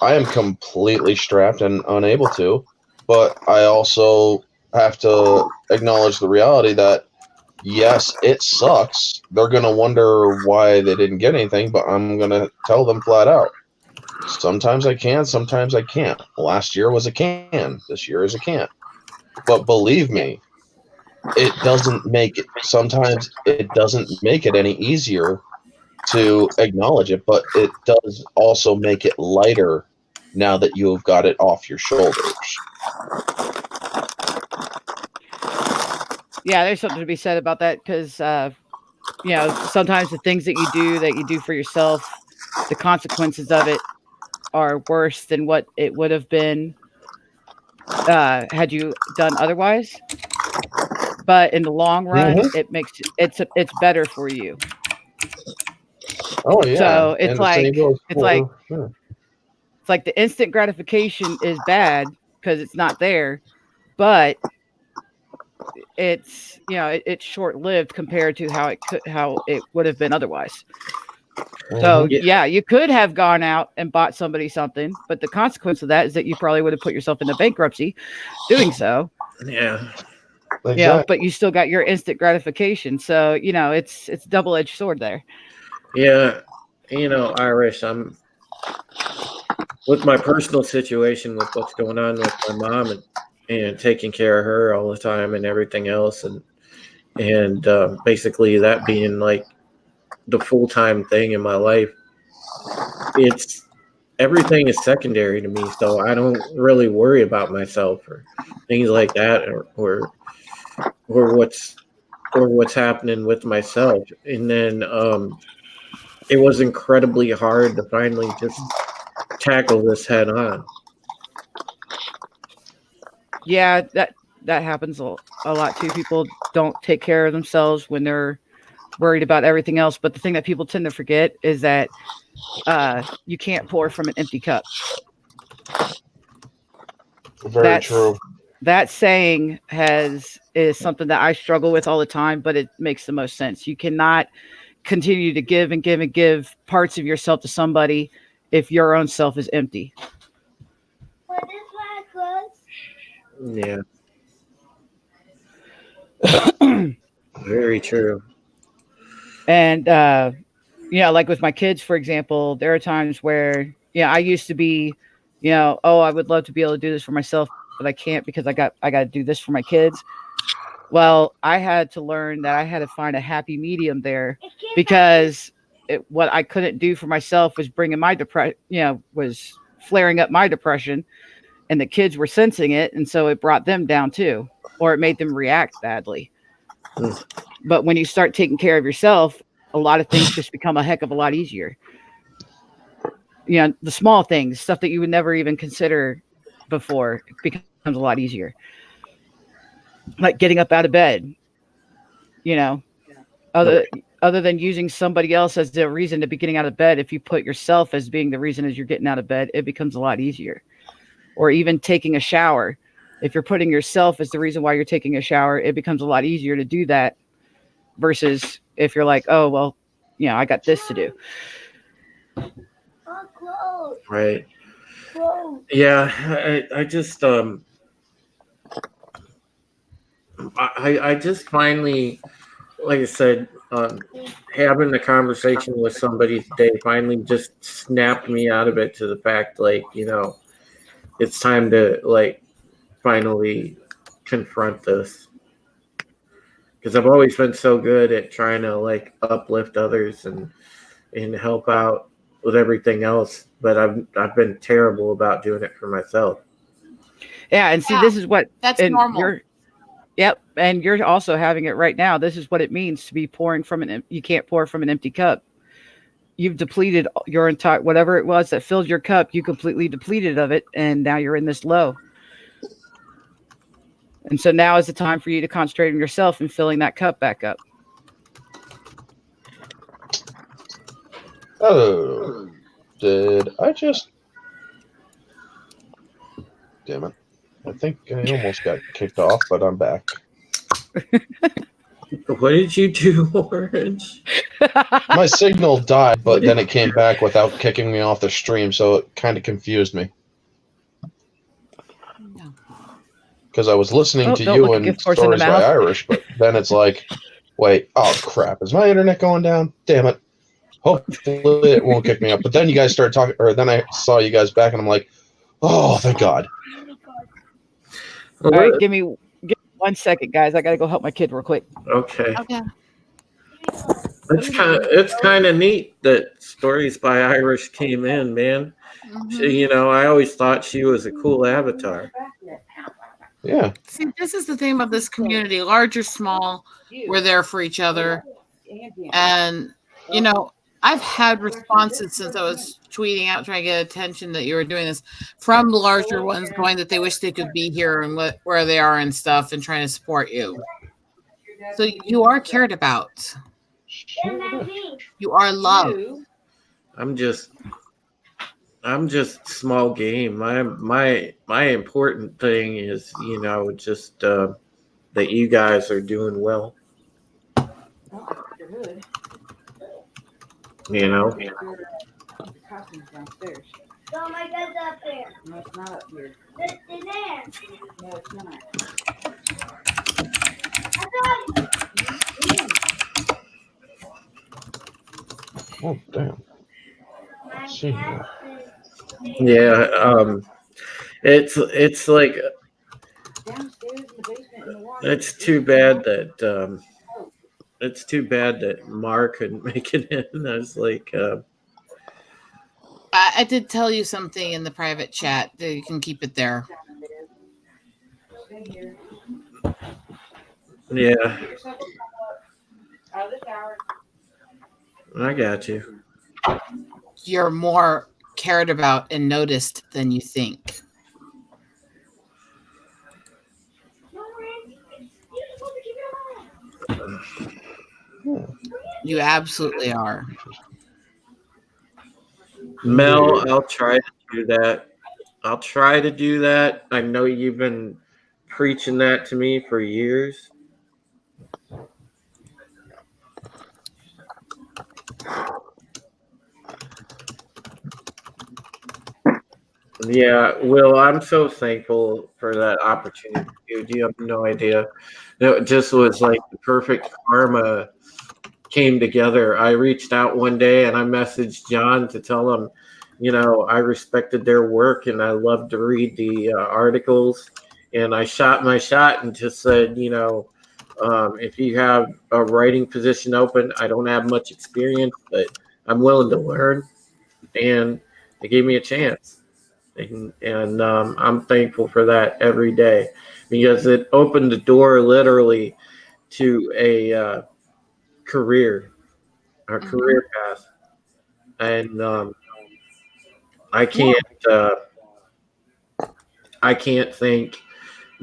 I am completely strapped and unable to, but I also have to acknowledge the reality that yes, it sucks. They're going to wonder why they didn't get anything, but I'm going to tell them flat out. Sometimes I can, sometimes I can't. Last year was a can. This year is a can't. But believe me, it doesn't make it, sometimes it doesn't make it any easier to acknowledge it, but it does also make it lighter now that you have got it off your shoulders. Yeah, there's something to be said about that because, sometimes the things that you do for yourself, the consequences of it are worse than what it would have been had you done otherwise. But in the long run, it's better for you. Oh yeah. So it's like the instant gratification is bad because it's not there, but it's it's short lived compared to how it would have been otherwise. So yeah, you could have gone out and bought somebody something, but the consequence of that is that you probably would have put yourself into bankruptcy doing so. Yeah. Exactly. Yeah, but you still got your instant gratification. So it's a double-edged sword there. Yeah, Irish, I'm with my personal situation with what's going on with my mom and taking care of her all the time and everything else. And, and basically that being like the full-time thing in my life, it's everything is secondary to me, so I don't really worry about myself or things like that, or what's happening with myself. And then it was incredibly hard to finally just tackle this head on. Yeah, that happens a lot too. People don't take care of themselves when they're worried about everything else. But the thing that people tend to forget is that you can't pour from an empty cup. Very true. That saying is something that I struggle with all the time, but it makes the most sense. You cannot continue to give and give and give parts of yourself to somebody if your own self is empty. Yeah. Very true. And like with my kids, for example, there are times where I used to be, I would love to be able to do this for myself, but I can't because I got to do this for my kids. Well, I had to learn that I had to find a happy medium there, because what I couldn't do for myself was bringing my depression, was flaring up my depression, and the kids were sensing it. And so it brought them down too, or it made them react badly. But when you start taking care of yourself, a lot of things just become a heck of a lot easier. The small things, stuff that you would never even consider before, it becomes a lot easier. Like getting up out of bed, other than using somebody else as the reason to be getting out of bed. If you put yourself as being the reason as you're getting out of bed, it becomes a lot easier. Or even taking a shower. If you're putting yourself as the reason why you're taking a shower, it becomes a lot easier to do that versus if you're like, oh, well, I got this to do. Right. Yeah. I just, I just finally, like I said, having a conversation with somebody today finally just snapped me out of it to the fact, like, it's time to like finally confront this, because I've always been so good at trying to like uplift others and help out with everything else, but I've been terrible about doing it for myself. Yeah, and see, this is what that's normal. Yep, and you're also having it right now. This is what it means to be pouring from you can't pour from an empty cup. You've depleted your entire, whatever it was that filled your cup, you completely depleted of it, and now you're in this low. And so now is the time for you to concentrate on yourself and filling that cup back up. Oh, did I just... Damn it. I think I almost got kicked off, but I'm back. What did you do, Orange? My signal died, but then it came back without kicking me off the stream, so it kind of confused me. Because I was listening to you and Stories by Irish, but then it's like, wait, oh crap, is my internet going down? Damn it. Hopefully it won't kick me up. But then you guys started talking, or then I saw you guys back, and I'm like, oh, thank God. All right, give me 1 second, guys. I gotta go help my kid real quick. Okay. Okay. It's kind of neat that Stories by Irish came in, man. Mm-hmm. I always thought she was a cool avatar. Yeah. See, this is the thing about this community, large or small, we're there for each other. And, I've had responses since I was tweeting out trying to get attention that you were doing this from the larger ones going that they wish they could be here and where they are and stuff and trying to support you. So you are cared about. You are loved. I'm just small game. My important thing is, just that you guys are doing well. Your costume's downstairs. Oh my God's up there. No, it's not up here. It's in there. No, it's not. Oh, damn. Let's see here. Yeah, it's like Downstairs in the basement in the water. it's too bad that it's too bad that Mar couldn't make it in. I was like, I did tell you something in the private chat. That you can keep it there. yeah, I got you. You're more cared about and noticed than you think. You absolutely are. Mel, I'll try to do that. I'll try to do that. I know you've been preaching that to me for years. Yeah, Will, I'm so thankful for that opportunity, dude. You have no idea. It just was like the perfect karma came together. I reached out one day and I messaged John to tell him, I respected their work and I loved to read the articles. And I shot my shot and just said, if you have a writing position open, I don't have much experience, but I'm willing to learn. And they gave me a chance. And I'm thankful for that every day because it opened the door literally to a career path. And I can't thank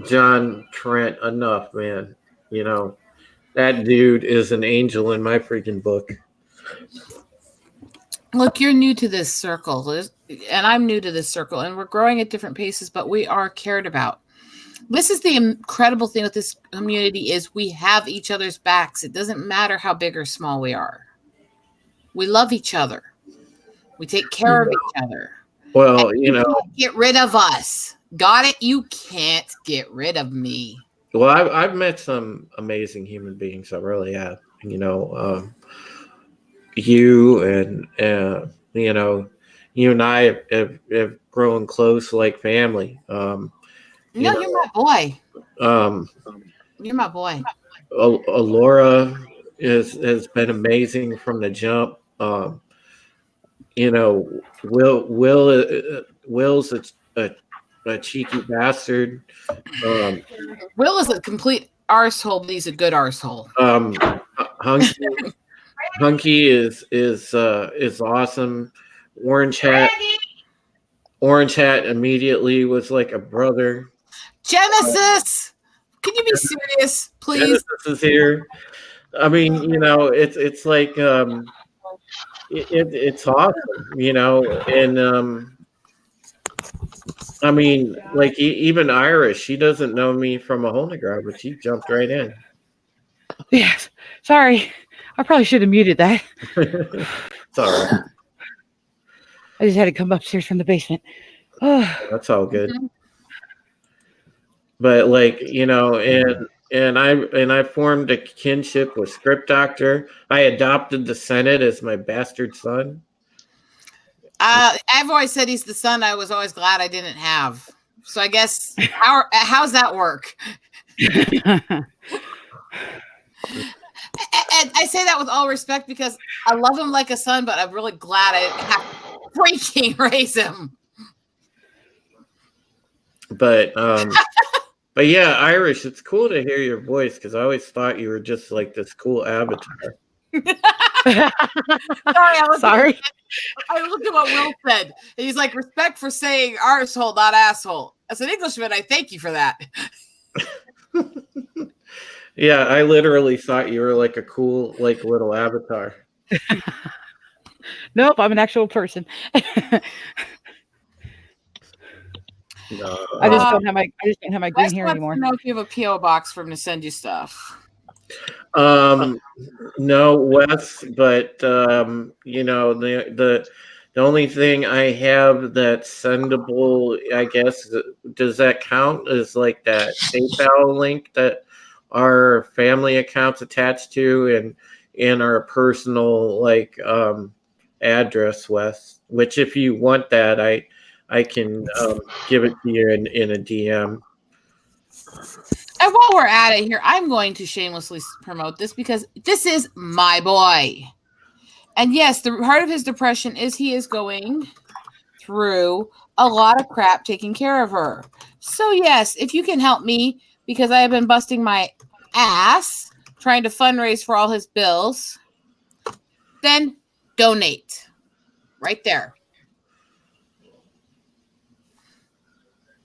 John Trent enough, man. That dude is an angel in my freaking book. Look, you're new to this circle, and I'm new to this circle, and we're growing at different paces, but we are cared about. This is the incredible thing with this community is we have each other's backs. It doesn't matter how big or small we are. We love each other. We take care of each other. Well, and you can't get rid of us. Got it? You can't get rid of me. Well, I've met some amazing human beings. I really have. You and you and I have grown close like family. You're my boy. You're my boy. Alora has been amazing from the jump. Will's a cheeky bastard. Will is a complete arsehole, but he's a good arsehole. Hunky is awesome. Orange Hat immediately was like a brother. Genesis, can you be serious, please? Genesis is here. I mean, it's like it's awesome, and I mean, like even Iris, she doesn't know me from a hole in the ground, but she jumped right in. Yes, sorry, I probably should have muted that. It's all right. I just had to come upstairs from the basement. That's all good. But like, and I formed a kinship with Script Doctor. I adopted the Senate as my bastard son. I've always said he's the son I was always glad I didn't have. So I guess how's that work? And I say that with all respect because I love him like a son, but I'm really glad I didn't have to freaking raise him. But yeah, Irish, it's cool to hear your voice because I always thought you were just like this cool avatar. Sorry. I looked at what Will said. He's like, respect for saying arsehole, not asshole. As an Englishman, I thank you for that. Yeah, I literally thought you were like a cool, like little avatar. Nope, I'm an actual person. No. I just don't have my green hair anymore. I don't know if you have a PO box for him to send you stuff. No, Wes, but the only thing I have that's sendable, I guess, does that count as like that PayPal link that our family accounts attached to and in our personal address, Wes, which if you want that, I can give it to you in a DM. while we're at it here, I'm going to shamelessly promote this because this is my boy. And yes, the heart of his depression is he is going through a lot of crap taking care of her. So yes, if you can help me, because I have been busting my ass trying to fundraise for all his bills, then donate right there.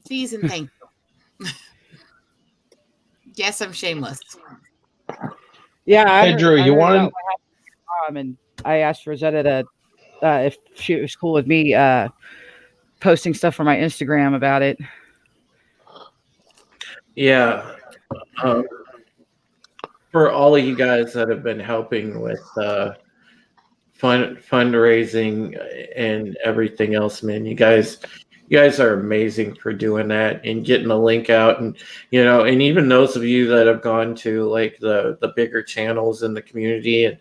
Please and thank you. Yes, I'm shameless. Yeah. I Hey, heard- Drew, I you heard want about what happened to your mom, and I asked Rosetta to if she was cool with me posting stuff for my Instagram about it. Yeah. For all of you guys that have been helping with fundraising and everything else, man, you guys are amazing for doing that and getting the link out. And and even those of you that have gone to like the bigger channels in the community and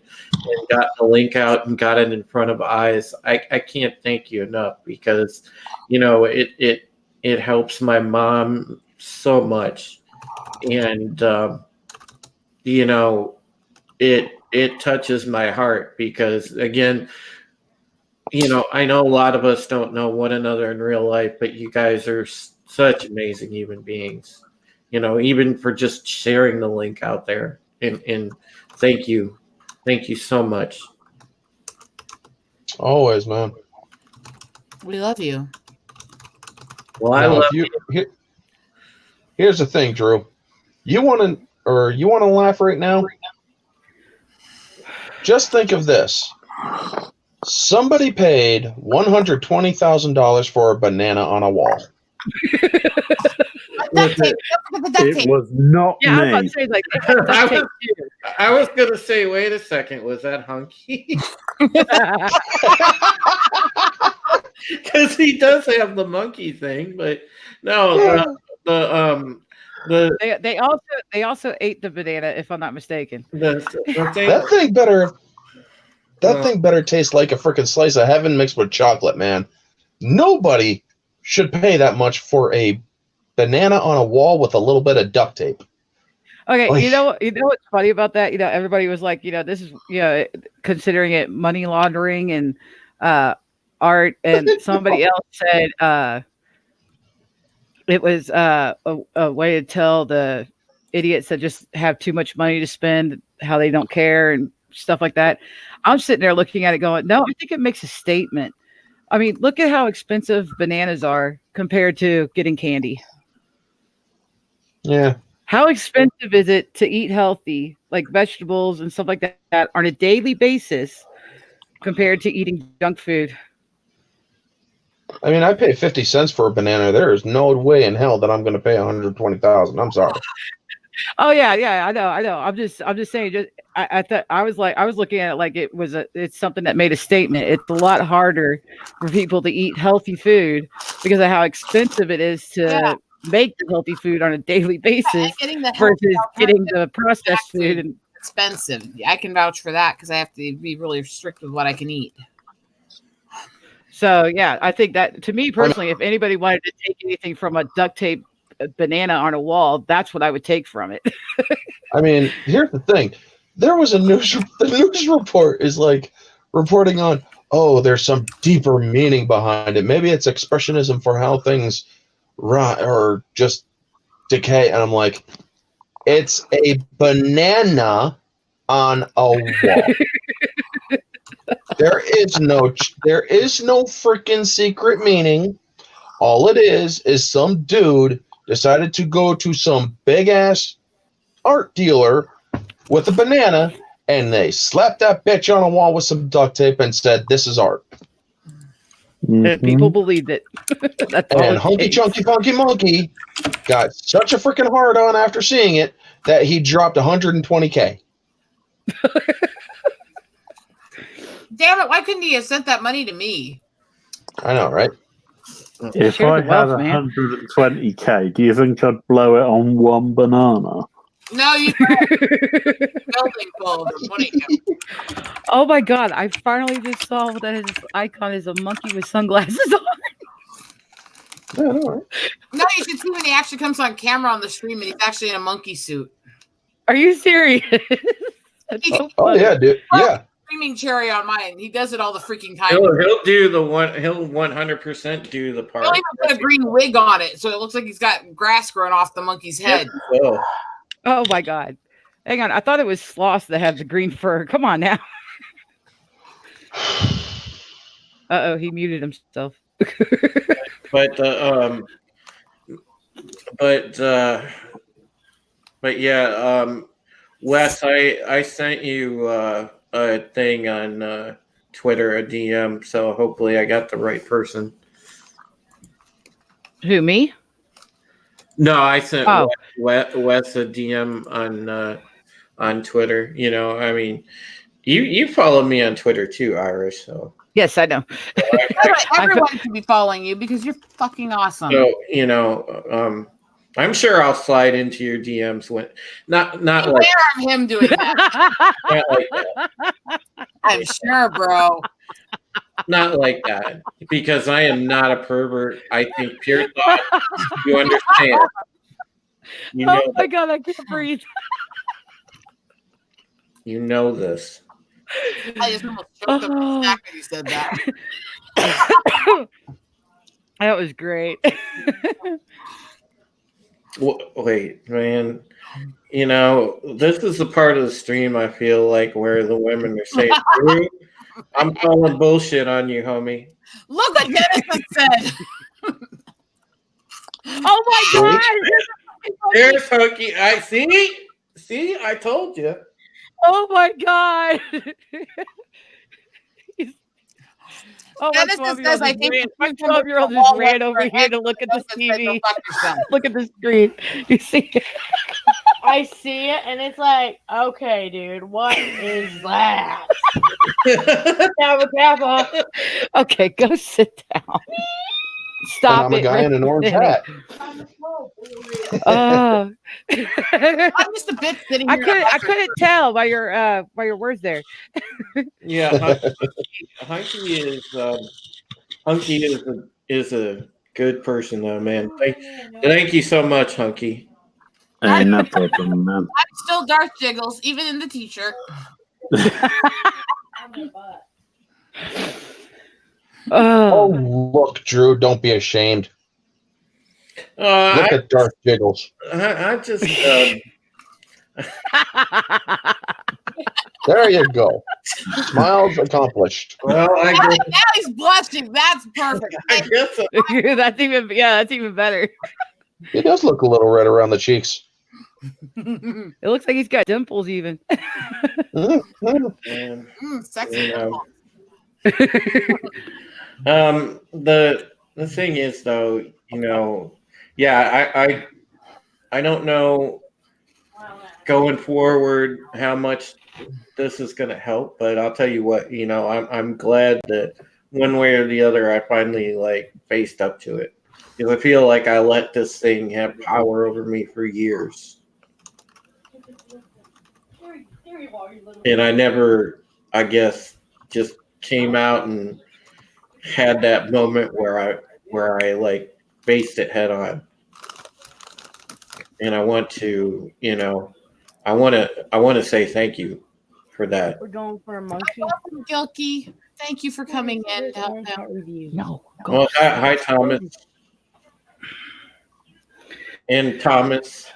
got the link out and got it in front of eyes, I can't thank you enough, because it helps my mom so much. And it touches my heart, because again, I know a lot of us don't know one another in real life, but you guys are such amazing human beings, even for just sharing the link out there. And thank you so much. Always, man. We love you. Well, I Now, love if here's the thing, Drew. You want to laugh right now? Just think of this. Somebody paid $120,000 for a banana on a wall. Duct tape. Don't forget the duct It tape. was not Yeah, I was about me. to say like I was gonna say, wait a second, was that Hunky? Because he does have the monkey thing, but no, they also ate the banana, if I'm not mistaken. the thing. That thing better taste like a freaking slice of heaven mixed with chocolate, man. Nobody should pay that much for a banana on a wall with a little bit of duct tape. Okay, Oy. you know what's funny about that? Everybody was like, this is considering it money laundering and art, and somebody else said it was a way to tell the idiots that just have too much money to spend how they don't care and stuff like that. I'm sitting there looking at it going, no, I think it makes a statement. I mean, look at how expensive bananas are compared to getting candy. Yeah. How expensive is it to eat healthy, like vegetables and stuff like that on a daily basis compared to eating junk food? I mean, I pay 50 cents for a banana. There is no way in hell that I'm going to pay 120,000. I'm sorry. Oh yeah, I know. I'm just saying. I thought I was looking at it like it's something that made a statement. It's a lot harder for people to eat healthy food because of how expensive it is to make the healthy food on a daily basis versus getting the processed food. And expensive. I can vouch for that because I have to be really strict with what I can eat. so yeah, I think that to me personally, if anybody wanted to take anything from a duct tape banana on a wall, that's what I would take from it. I mean, here's the thing. There was the news report is like reporting on, oh, there's some deeper meaning behind it. Maybe it's expressionism for how things rot or just decay. And I'm like, it's a banana on a wall. There is no freaking secret meaning. All it is some dude decided to go to some big ass art dealer with a banana, and they slapped that bitch on a wall with some duct tape and said, "This is art." And people believed it. That's all And it Hunky takes. Chunky Funky Monkey got such a freaking hard on after seeing it that he dropped 120K. Damn it! Why couldn't he have sent that money to me? I know, right? If Share I the had wealth, man. 120k, do you think I'd blow it on one banana? No, you building full of money. Oh my god! I finally just saw that his icon is a monkey with sunglasses on. Yeah, all right. No, you should see when he actually comes on camera on the stream and he's actually in a monkey suit. Are you serious? That's so Oh funny. yeah, dude. Yeah. Screaming cherry on mine. He does it all the freaking time. He'll do the one. He'll 100% do the part. He'll even put a green wig on it, so it looks like he's got grass growing off the monkey's head. Will. Oh my god. Hang on. I thought it was Sloth that had the green fur. Come on now. Uh-oh, he muted himself. But yeah, Wes, I sent you a thing on Twitter, a DM. So hopefully I got the right person. Who, me? No, I sent Oh. Wes a DM on Twitter. You know, I mean, you follow me on Twitter too, Irish. So Yes, I know. Everyone should be following you because you're fucking awesome. so you know, I'm sure I'll slide into your DMs when not like Aware of him doing that. not like that. I'm sure, bro. Not like that, because I am not a pervert. I think pure thought. You understand? You know. Oh my god, I can't breathe. You know this. I just almost choked up the snack when you said that. That was great. Wait, man. You know, this is the part of the stream I feel like where the women are saying, "Drew, I'm calling bullshit on you, homie." Look what Dennis said. Oh my god. There's Hokey. I see, I told you. Oh my god. Oh, Dennis my just 12-year-old says, I just think ran- my you can 12-year-old look just at ran the over wall here to look at the and said, "Go TV. fuck yourself." Look at the screen. You see it? I see it and it's like, okay, dude, what is that? Dabba dabba. Okay, go sit down. And Stop I'm it. a guy in an orange hat. Oh. I'm just a bit sitting I here. couldn't tell by your words there. Yeah, Hunky is a good person though, man. Thank you so much, Hunky. Hey, no problem, man. I'm still Darth Jiggles, even in the t-shirt. Oh, Oh. look, Drew, don't be ashamed. Look at Darth Jiggles. I just There you go. Smiles accomplished. well, I Now, guess, now he's blushing. That's perfect. I guess that's even better. He does look a little red around the cheeks. It looks like he's got dimples even. man, Sexy. you know. The thing is though, you know, yeah, I don't know going forward how much this is going to help, but I'll tell you what, you know, I'm glad that one way or the other I finally like faced up to it, because I feel like I let this thing have power over me for years, and I never, I guess, just came out and had that moment where I like faced it head on. And I want to, you know, I want to say thank you for that. We're going for a monkey. Welcome, Gilkey. Thank you for coming in to help out. No. Well, hi Thomas. And Thomas,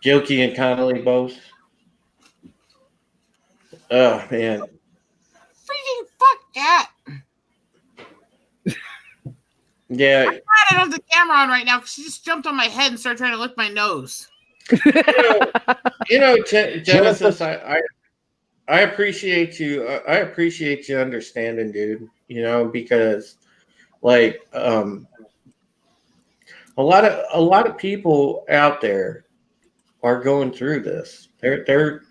Gilkey and Connolly both. Oh man. Freaking fuck that. Yeah. I don't have the camera on right now because she just jumped on my head and started trying to lick my nose. You know, Genesis, I appreciate you. I appreciate you understanding, dude. You know, because like a lot of people out there are going through this. They're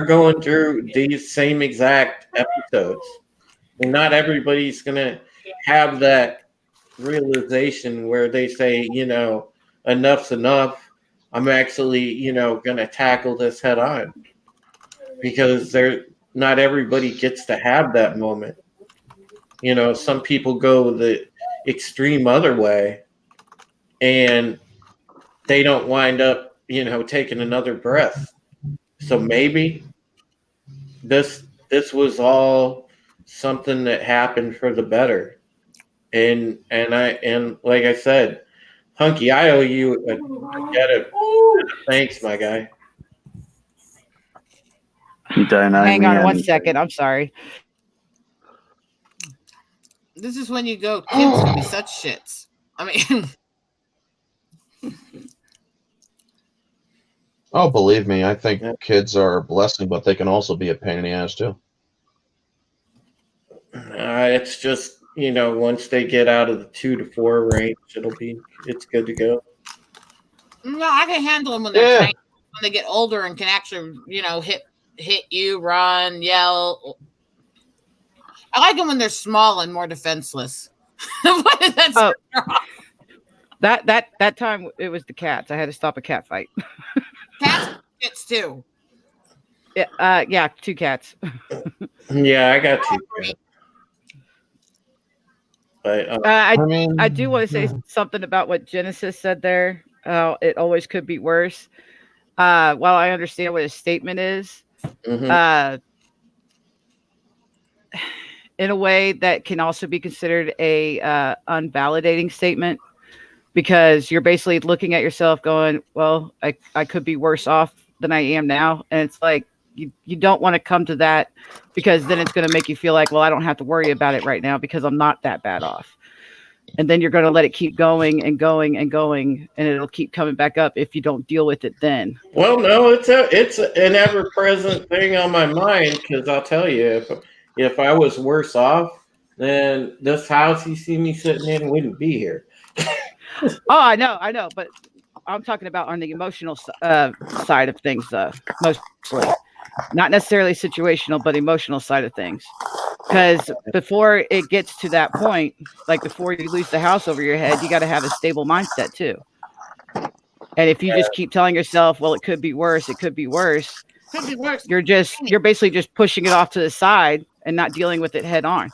going through these same exact episodes, and not everybody's gonna have that realization where they say, you know, enough's enough. I'm actually, you know, gonna tackle this head on, because not everybody gets to have that moment. You know, some people go the extreme other way and they don't wind up, taking another breath. So maybe this was all something that happened for the better. And like I said, Hunky, I owe you a debt of thanks, my guy. You don't owe Hang me on one anything. second. I'm sorry. This is when you go, kids can be such shits. I mean, Oh, believe me, I think kids are a blessing, but they can also be a pain in the ass too. It's just, once they get out of the 2 to 4 range, it's good to go. no, I can handle them when they're Yeah. tiny. When they get older and can actually, hit you, run, yell. I like them when they're small and more defenseless. That's Oh. That time it was the cats. I had to stop a cat fight. cats shits too. Yeah, 2 cats. Yeah, I got you. But I do want to say something about what Genesis said there. It always could be worse. While I understand what his statement is, mhm. in a way that can also be considered a unvalidating statement, because you're basically looking at yourself going, well, I could be worse off than I am now. And it's like, you don't want to come to that, because then it's going to make you feel like, well, I don't have to worry about it right now because I'm not that bad off. And then you're going to let it keep going and going and going, and it'll keep coming back up if you don't deal with it then. Well, no, it's an ever-present thing on my mind, because I'll tell you, if I was worse off, then this house you see me sitting in wouldn't be here. Oh, I know, but I'm talking about on the emotional side of things, mostly. Not necessarily situational, but emotional side of things. Because before it gets to that point, like before you lose the house over your head, you got to have a stable mindset too. And if you just keep telling yourself, well, it could be worse, Could be worse. you're basically just pushing it off to the side and not dealing with it head on.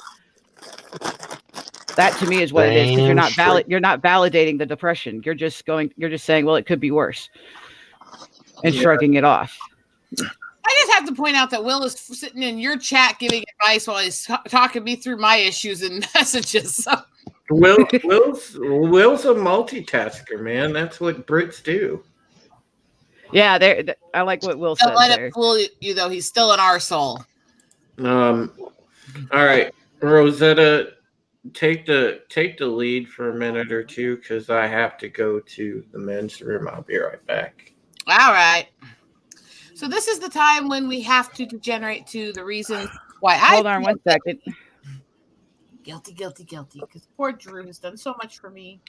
That to me is what it is, because you're not validating the depression. You're just saying, well, it could be worse, and shrugging it off. I just have to point out that Will is sitting in your chat giving advice while he's talking me through my issues and messages. So. Will's a multitasker, man. That's what Brits do. Yeah, I like what Will said Don't let there. it fool you, though. He's still in our soul. All right, Rosetta, take the lead for a minute or two, because I have to go to the men's room. I'll be right back. All right. So this is the time when we have to degenerate to the reason why Hold on one second. Guilty. Because poor Drew has done so much for me.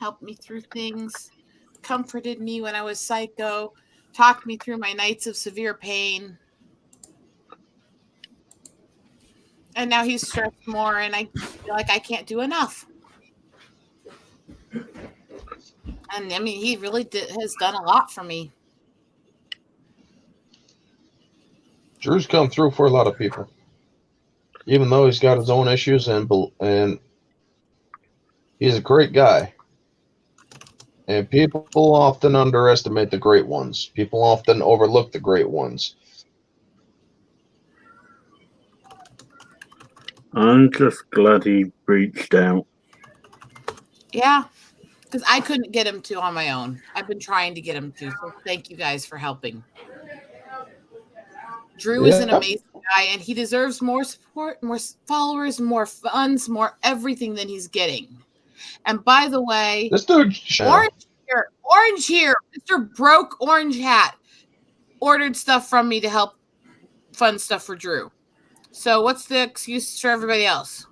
Helped me through things. Comforted me when I was psycho. Talked me through my nights of severe pain. And now he's stressed more, and I feel like I can't do enough. And I mean, he really has done a lot for me. Drew's come through for a lot of people, even though he's got his own issues, and he's a great guy. And people often underestimate the great ones. People often overlook the great ones. I'm just glad he reached out. Yeah, because I couldn't get him to on my own. I've been trying to get him to. So thank you guys for helping. Drew is an amazing guy, and he deserves more support, more followers, more funds, more everything than he's getting. And by the way, This dude, Orange here, Mr. Broke Orange Hat, ordered stuff from me to help fund stuff for Drew. So what's the excuse for everybody else?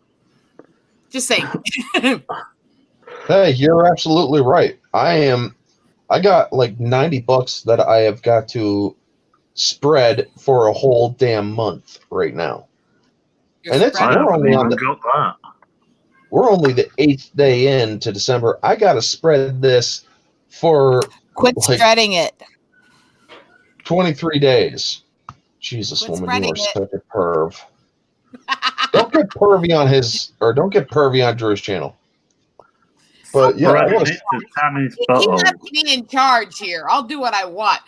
Just saying. hey, you're absolutely right. I got like $90 that I have got to spread for a whole damn month right now. And it's I we're haven't only on even got that. we're only the 8th day into December. I gotta spread this for Quit like spreading it. 23 days. Jesus, Quit woman, you are spreading such a perv. Don't get pervy on Drew's channel. But yeah, I want to. Tammy's He butthole. left me in charge here. I'll do what I want.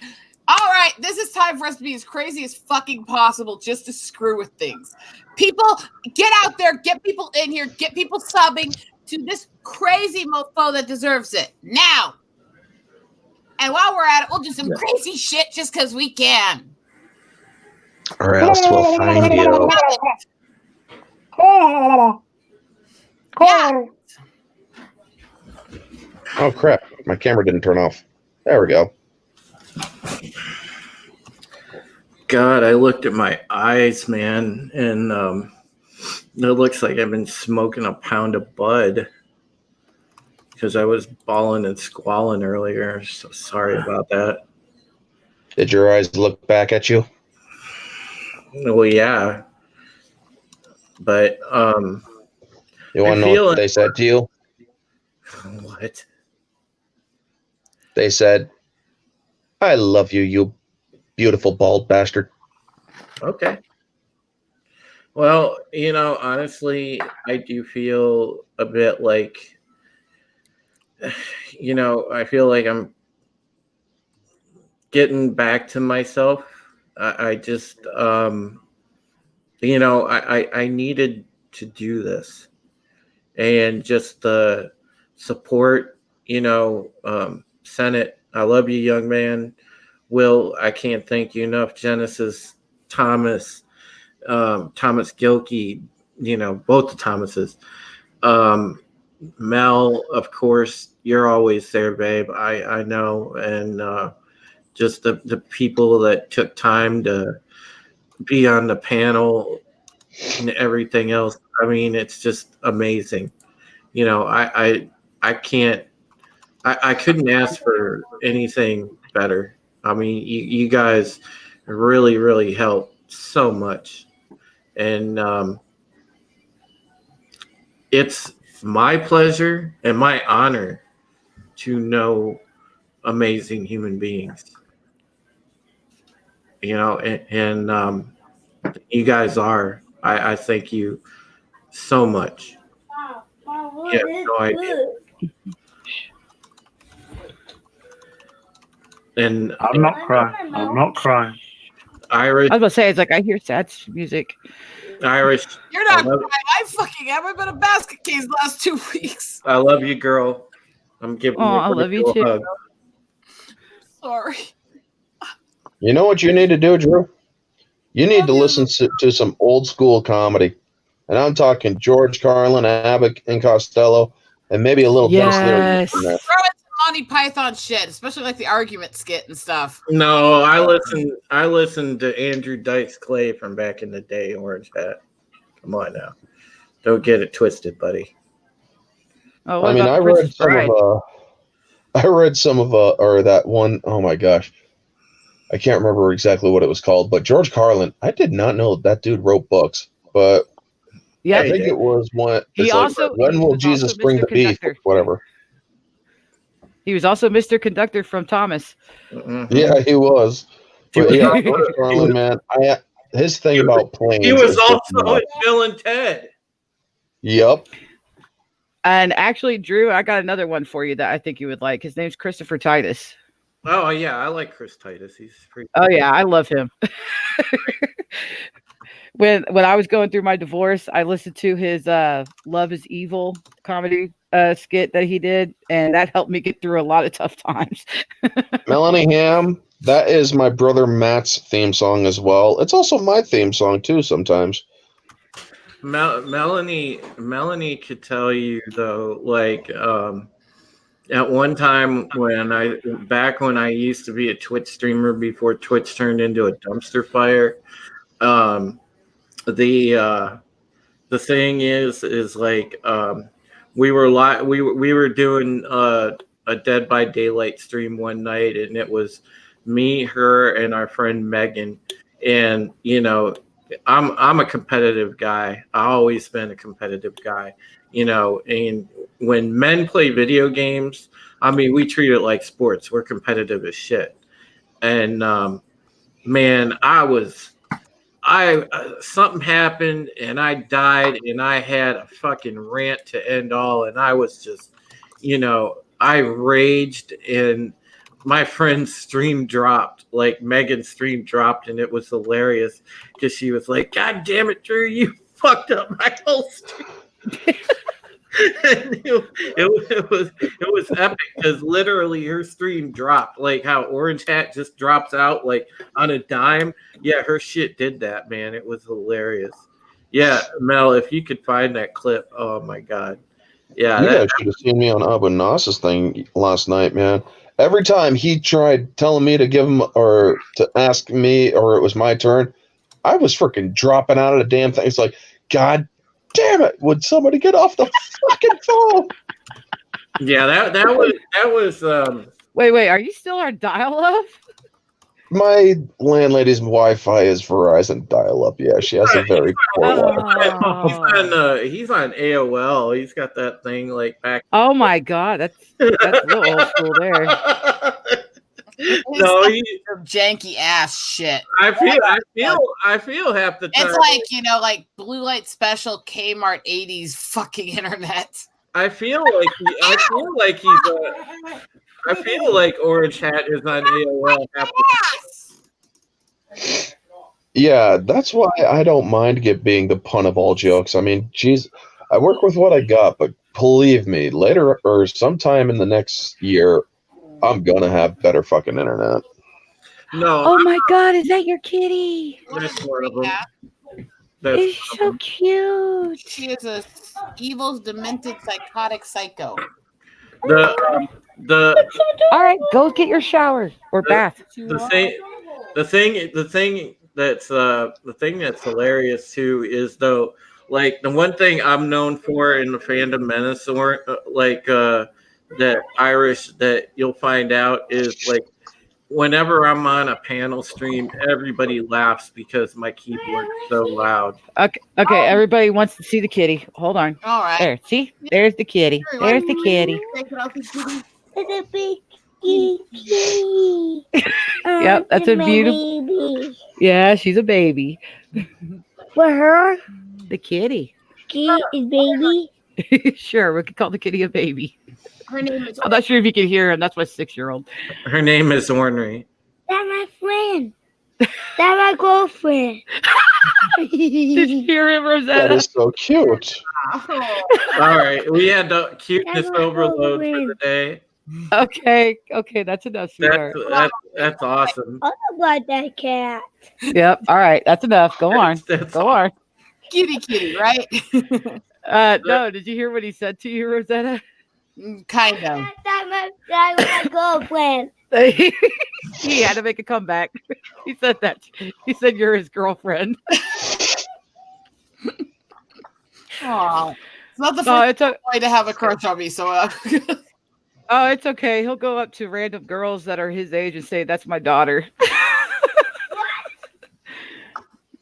All right, this is time for us to be as crazy as fucking possible just to screw with things. People, get out there, get people in here, get people subbing to this crazy mofo that deserves it now. And while we're at it, we'll do some crazy shit just because we can. Or else we'll find you. Yeah. Oh crap! My camera didn't turn off. There we go. God, I looked at my eyes, man, and it looks like I've been smoking a pound of bud because I was bawling and squalling earlier. So sorry about that. Did your eyes look back at you? Well, yeah, but You want to know what they said to you? what? They said, "I love you, you beautiful bald bastard." Okay. Well, honestly, I do feel a bit like, I feel like I'm getting back to myself. I just, I needed to do this, and just the support, Senate. I love you, young man. Will, I can't thank you enough. Genesis, Thomas, Thomas Gilkey, both the Thomases. Mel, of course, you're always there, babe. I know. And just the people that took time to be on the panel and everything else. I mean, it's just amazing. I can't, I couldn't ask for anything better. I mean, you guys really, really helped so much. And it's my pleasure and my honor to know amazing human beings. And you guys are. I thank you so much. You have no idea. And I'm not crying. I'm not crying. Irish, I was about to say, it's like I hear sad music. Irish. You're not I love- crying. I fucking haven't been a basket case the last 2 weeks. I love you, girl. I'm giving you I a love you virtual too. hug. Sorry. You know what you need to do, Drew? You need to listen to some old school comedy. And I'm talking George Carlin, Abbott and Costello, and maybe a little Dennis Leary Yes. in there. Throw in some Monty Python shit, especially like the argument skit and stuff. No, I listened to Andrew Dice Clay from back in the day, Orange Hat. Come on now. Don't get it twisted, buddy. Oh, what I mean, about I the read Princess Bride? some of or that one, oh my gosh. I can't remember exactly what it was called, but George Carlin, I did not know that dude wrote books, but Yeah, I think it was one. He It's like, also- when he will was Jesus also bring Mr. the beef? Conductor. Whatever. he was also Mr. Conductor from Thomas. Mhm. Yeah, he was. He But was yeah, also- George Carlin, man, his thing he was- about planes. He was is just also nuts. in Bill and Ted. Yep. And actually, Drew, I got another one for you that I think you would like. His name's Christopher Titus. Oh yeah, I like Chris Titus. He's pretty. Oh yeah, I love him. when I was going through my divorce, I listened to his Love is Evil comedy skit that he did, and that helped me get through a lot of tough times. Melanie Ham, that is my brother Matt's theme song as well. It's also my theme song too sometimes. Melanie could tell you though, like at one time when I used to be a Twitch streamer before Twitch turned into a dumpster fire. The thing is like we were doing a Dead by Daylight stream one night, and it was me, her, and our friend Megan, and I'm a competitive guy. I always been a competitive guy, and when men play video games, I mean, we treat it like sports. We're competitive as shit. And man, something happened and I died and I had a fucking rant to end all, and I was just you know, I raged and my friend's stream dropped. Like Megan's stream dropped, and it was hilarious because she was like, "God damn it, Drew, you fucked up my whole stream." And it was epic because literally her stream dropped, like how Orange Hat just drops out like on a dime. Yeah, her shit did that, man. It was hilarious. Yeah, Mel, if you could find that clip, oh my god. Yeah, You that, guys should have seen me on Abu Nas's thing last night, man. Every time he tried telling me to give him or to ask me or it was my turn, I was freaking dropping out of the damn thing. It's like, God damn it! Would somebody get off the fucking phone? yeah, that was Wait, are you still on dial-up? My landlady's Wi-Fi is Verizon dial-up. Yeah, she has a very poor Wi-Fi. he's on AOL. He's got that thing like back. Oh my god, that's a little old school there. No, Some janky ass shit. I feel half the time. It's like, you know, like Blue Light Special Kmart 80s fucking internet. I feel like Orange Hat is on AOL half the Yeah, that's why I don't mind being the pun of all jokes. I mean, geez, I work with what I got, but believe me, later or sometime in the next year, I'm gonna have better fucking internet. No, Oh my god, is that your kitty? that's one of them. It's so cute. She is a evil, demented, psychotic psycho. The All right, go get your shower or bath. the thing that's hilarious too is though, like the one thing I'm known for in the fandom menace or that Irish that you'll find out is like whenever I'm on a panel stream, everybody laughs because my keyboard's so loud. Okay, everybody wants to see the kitty. Hold on. All right. There, see? There's the kitty. There's the kitty. It's a big kitty. Yep, that's a beautiful. Baby. Yeah, she's a baby. For her, The kitty. kitty is baby. Sure, we could call the kitty a baby. Her name is I'm not sure if you can hear her, and that's my 6-year-old. Her name is Ornery. That's my friend. That's my girlfriend. Did you hear him, That Rosetta? is so cute. All right, we had the cuteness That's my overload for girlfriend. the day. Okay, that's enough, sweetheart. That's awesome. I about that cat. Yep. All right, that's enough. Go on. That's Go on. kitty, right? No, did you hear what he said to you, Rosetta? Kind of. That's my girlfriend. He had to make a comeback. He said that. He said you're his girlfriend. Oh, it's not the Oh, first it's a, boy to have a crush on me, so oh, it's okay. He'll go up to random girls that are his age and say, "That's my daughter."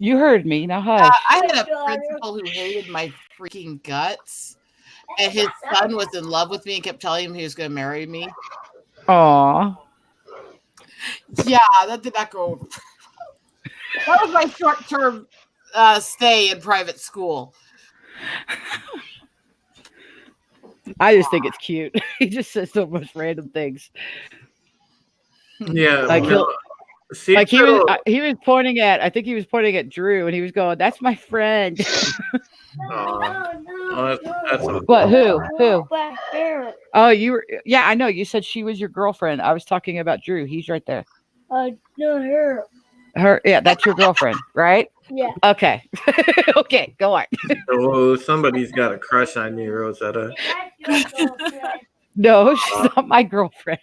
You heard me. Now hush. I had a principal who hated my freaking guts, and his son was in love with me and kept telling him he was going to marry me. Aw. Yeah, that did not go over. That was my short-term stay in private school. I just think it's cute. He just says so much random things. Yeah, Like no, see, Like he was pointing at. I think he was pointing at Drew, and he was going, "That's my friend." that's What? Who? But her. Oh, you were. Yeah, I know. You said she was your girlfriend. I was talking about Drew. He's right there. No, her. Her. Yeah, that's your girlfriend, right? Yeah. Okay. Okay, go on. oh, somebody's got a crush on you, Rosetta. That's your girlfriend. No, she's not my girlfriend.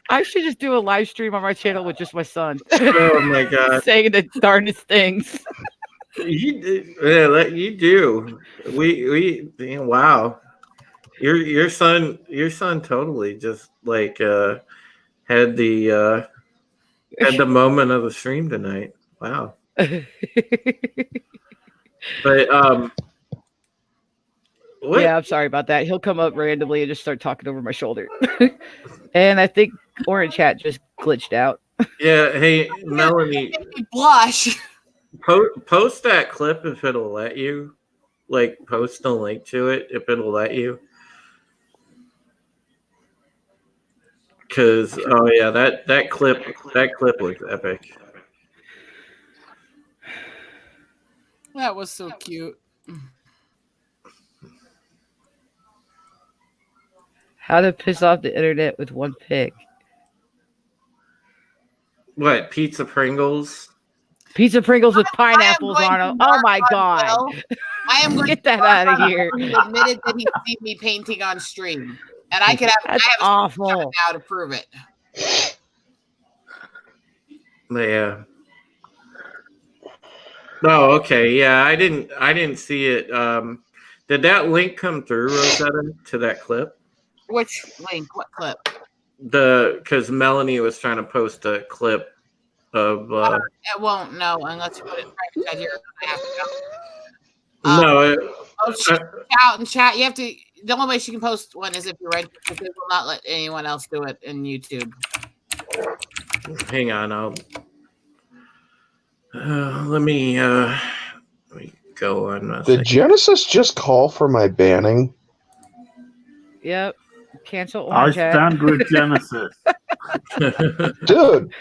I should just do a live stream on my channel with just my son. Oh my god, Saying the darndest things. you do. We wow. Your son totally just like had the moment of the stream tonight. Wow. But what? Yeah, I'm sorry about that. He'll come up randomly and just start talking over my shoulder. And I think Orange Hat just glitched out. Yeah, hey Melanie, Made me blush. post that clip if it'll let you. like post a link to it if it'll let you. Cause oh yeah, that clip looks epic. That was so cute. How to piss off the internet with one pic. What, pizza Pringles? Pizza Pringles with pineapples going on to them. Oh mark my on god. Will. I am going Get to that mark out of on here. Will. He admitted that he seen me painting on stream, and I could have. That's I have a awful. screenshot now to prove it. Yeah. Oh, okay. Yeah, I didn't see it. Did that link come through, Rosetta, to that clip? Which link? What clip? Because Melanie was trying to post a clip of. It won't know unless you put it right beside your. I have to go. No, Out and chat. You have to. The only way she can post one is if you're right, because they will not let anyone else do it in YouTube. hang on. Let me go on. Did Genesis just call for my banning? Yep. Cancel I Orange Hat. stand with Genesis. Dude,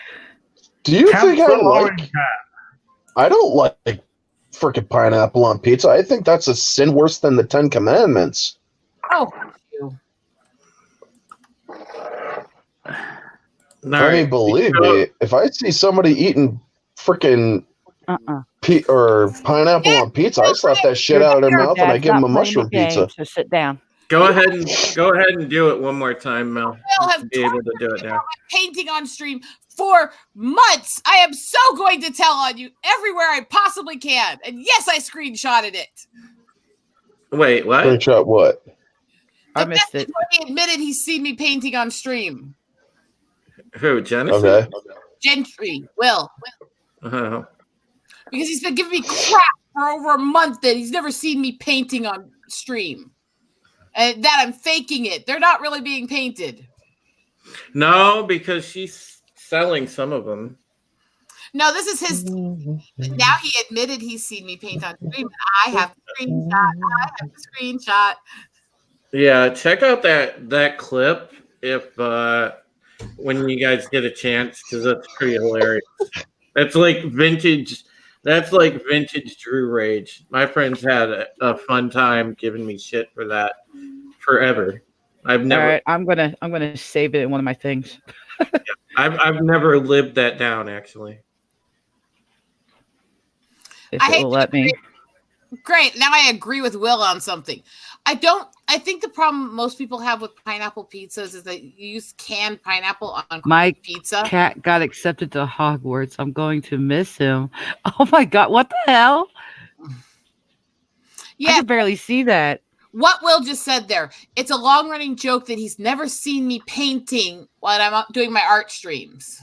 do you think I Cancel like? Orange Hat. I don't like freaking pineapple on pizza. I think that's a sin worse than the 10 Commandments. Oh, thank you. I mean, believe me, if I see somebody eating freaking or pineapple on pizza, I slap that shit out of their mouth and I give them a mushroom pizza. So sit down. Go ahead and do it one more time, Mel. Will have Be able to do it now. painting on stream for months. I am so going to tell on you everywhere I possibly can. And yes, I screenshotted it. Wait, what? Screenshot what? I missed it. He admitted he's seen me painting on stream. Who, Genesis? Okay. Gentry, Will. Oh. Because he's been giving me crap for over a month that he's never seen me painting on stream. And that I'm faking it. They're not really being painted. No, because she's selling some of them. No, this is his. Now he admitted he's seen me paint on stream. I have the screenshot. Yeah, check out that clip if when you guys get a chance, because that's pretty hilarious. That's like vintage. That's like vintage Drew Rage. My friends had a fun time giving me shit for that forever. I've never. All right, I'm gonna save it in one of my things. I've never lived that down actually. If I it hate will to let me. Great. Now I agree with Will on something. I think the problem most people have with pineapple pizzas is that you use canned pineapple on My pizza. cat got accepted to Hogwarts. I'm going to miss him. Oh my god, what the hell? I Yeah, can barely see that. what Will just said there. It's a long-running joke that he's never seen me painting while I'm doing my art streams.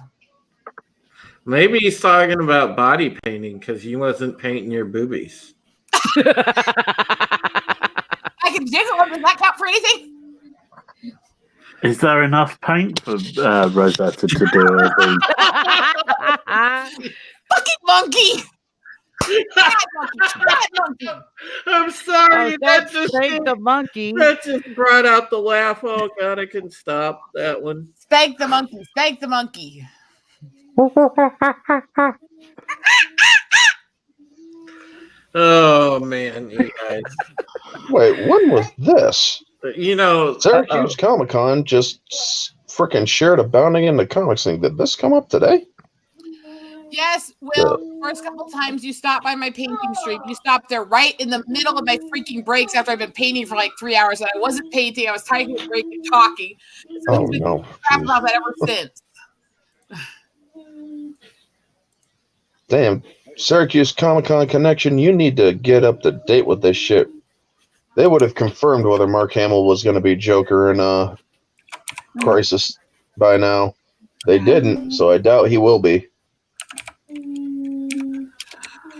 Maybe he's talking about body painting because he wasn't painting your boobies. I can jiggle them. Does that count for anything? Is there enough paint for Rosetta to do it? Fucking monkey! Bad monkey! Bad monkey! I'm sorry. Oh, that's Spank the monkey. That just brought out the laugh. Oh god, I can stop that one. Spank the monkey! Spank the monkey! Oh man, you guys. Wait, when was this? You know, Syracuse Comic Con just freaking shared a bounding into comics thing. Did this come up today? Yes, Will. First couple times you stopped by my painting stream, you stopped there right in the middle of my freaking breaks after I've been painting for like 3 hours, and I wasn't painting. I was taking a break and talking. So Oh he's been no. crap about that ever since. Damn. Syracuse Comic Con Connection, you need to get up to date with this shit. They would have confirmed whether Mark Hamill was going to be Joker in Crisis by now. They didn't, so I doubt he will be.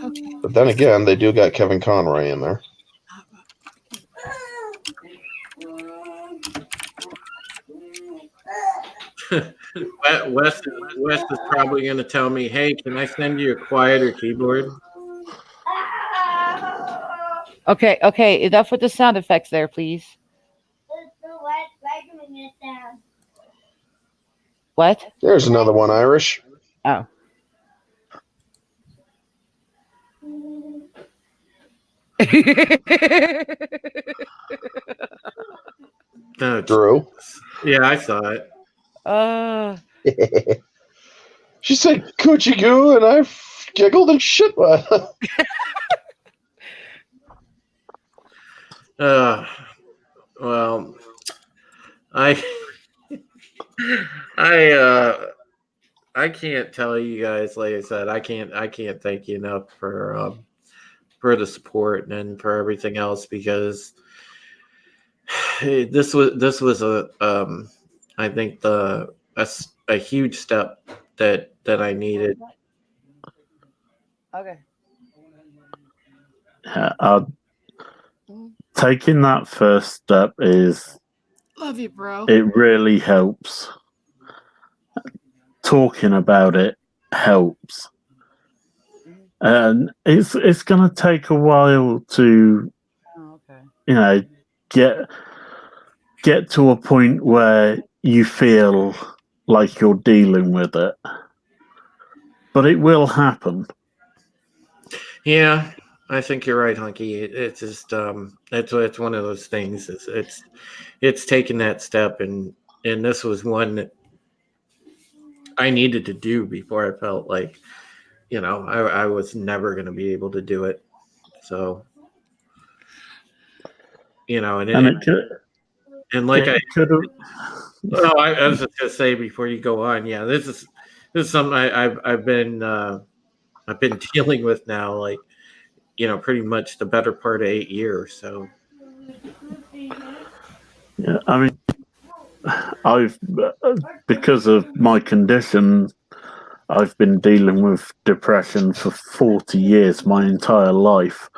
Okay. But then again, they do got Kevin Conroy in there. Wes is probably going to tell me, "Hey, can I send you a quieter keyboard?" Okay. Enough with the sound effects there, please. What? There's another one, Irish. Oh. Oh, Drew. yeah, I saw it. She said coochie goo, and I giggled and shit. Well, I can't tell you guys. Like I said, I can't thank you enough for the support and for everything else, because this was I think a huge step that I needed. Okay. Taking that first step Love you, bro. it really helps. Talking about it helps, and it's gonna take a while to get to a point where you feel like you're dealing with it, but it will happen. Yeah, I think you're right, Hunky. It's just it's one of those things. It's taking that step, and this was one that I needed to do before I felt like, I was never going to be able to do it. So, and like I could have. Oh, I was just gonna say before you go on. Yeah, this is something I've been dealing with now, like, pretty much the better part of 8 years. So Yeah, I mean, I've because of my condition, I've been dealing with depression for 40 years, my entire life,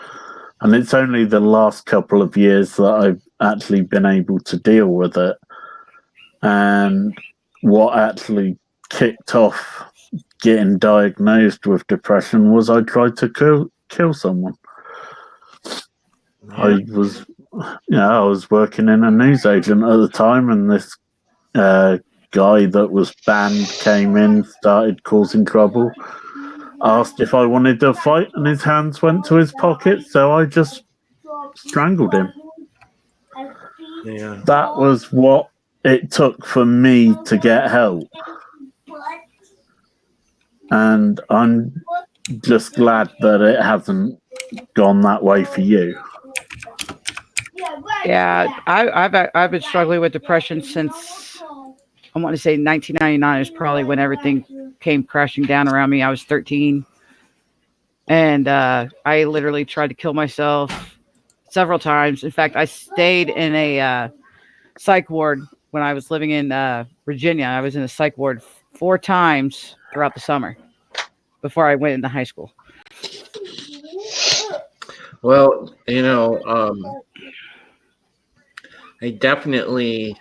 and it's only the last couple of years that I've actually been able to deal with it. And what actually kicked off getting diagnosed with depression was I tried to kill someone. yeah. I was working in a newsagent at the time, and this guy that was banned came in, started causing trouble, asked if I wanted to fight, and his hands went to his pockets, so I just strangled him. Yeah. That was what it took for me to get help. And I'm just glad that it hasn't gone that way for you. Yeah, I've been struggling with depression since I want to say 1999 is probably when everything came crashing down around me. I was 13, and I literally tried to kill myself several times. In fact, I stayed in a psych ward when I was living in Virginia. I was in a psych ward 4 times throughout the summer before I went into high school. Well, I definitely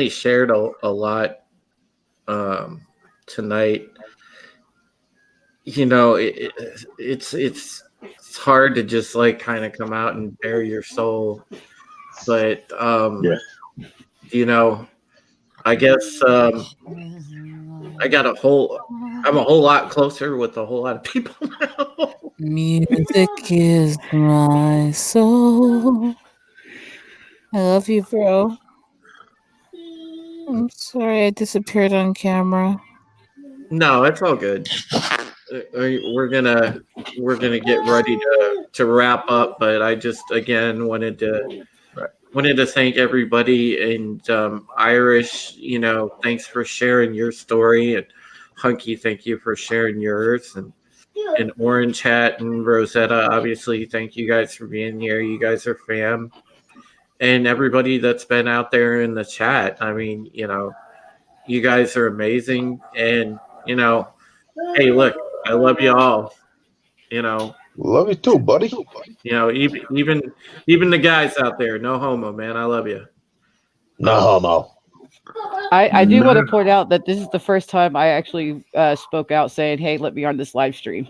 shared a lot tonight. It's hard to just like kind of come out and bare your soul, but I guess I'm a whole lot closer with a whole lot of people now. Music is my soul. I love you, bro. I'm sorry I disappeared on camera. No, it's all good. We're gonna get ready to wrap up, but I just again wanted to thank everybody, and Irish, thanks for sharing your story, and Hunky, thank you for sharing yours, and Orange Hat and Rosetta, obviously, thank you guys for being here. You guys are fam. And everybody that's been out there in the chat, I mean, you guys are amazing. And, hey, look, I love you all. Love you too, buddy. Even the guys out there, no homo, man. I love you. No homo. I do want to point out that this is the first time I actually spoke out saying, "Hey, let me on this live stream."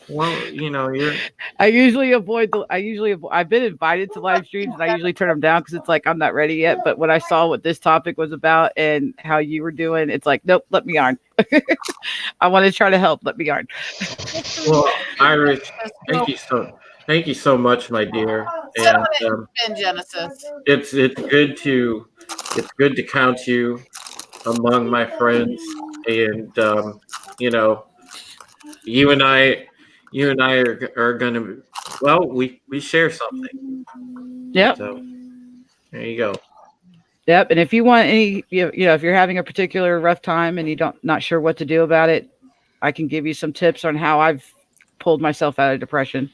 Well, you're I've been invited to live streams and I usually turn them down because it's like I'm not ready yet. But when I saw what this topic was about and how you were doing, it's like, nope, let me on. I want to try to help. Let me on. well, Irish. Thank you so much, my dear. And in Genesis. it's good to count you among my friends, and you and I are gonna, well, we share something. Yep. So there you go. Yep. And if you want any, if you're having a particular rough time and not sure what to do about it, I can give you some tips on how I've pulled myself out of depression.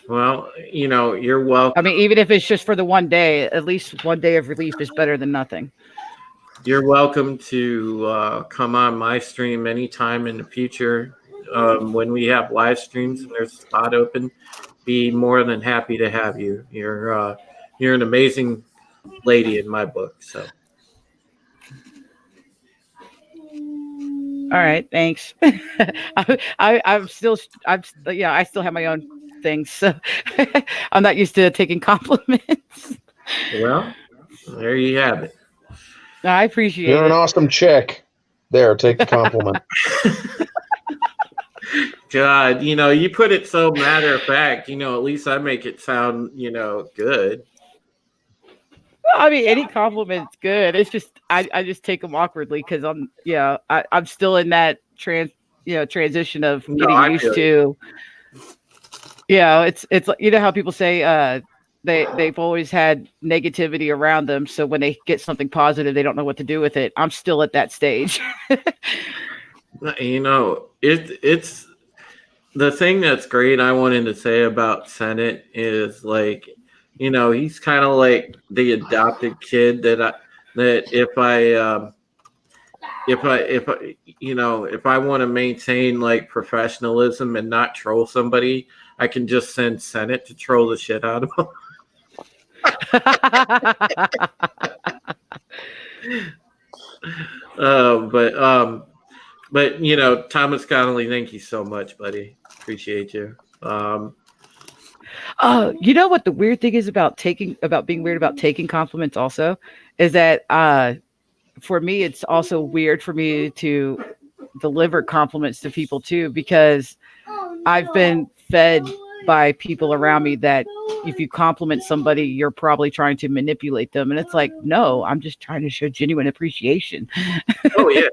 Well, you're welcome. I mean, even if it's just for the one day, at least one day of relief is better than nothing. You're welcome to come on my stream anytime in the future. When we have live streams and there's a spot open, be more than happy to have you. You're an amazing lady in my book. So. All right, thanks. I still have my own things, so I'm not used to taking compliments. Well, there you have it. I appreciate You're it. an awesome chick. There, take the compliment. God, you put it so matter of fact. At least I make it sound, good. I mean, any compliment's good. It's just I just take them awkwardly because I'm still in that transition of getting used to. It's how people say they've always had negativity around them, so when they get something positive, they don't know what to do with it. I'm still at that stage. It's the thing that's great. I wanted to say about Senate is he's kind of like the adopted kid that if I want to maintain like professionalism and not troll somebody, I can just send Senate to troll the shit out of him. But Thomas Connolly, thank you so much, buddy. Appreciate you. You know what the weird thing is about being weird about taking compliments also is that for me it's also weird for me to deliver compliments to people too, because I've been fed by people around me that if you compliment somebody, you're probably trying to manipulate them. And it's like, no, I'm just trying to show genuine appreciation. Oh yeah.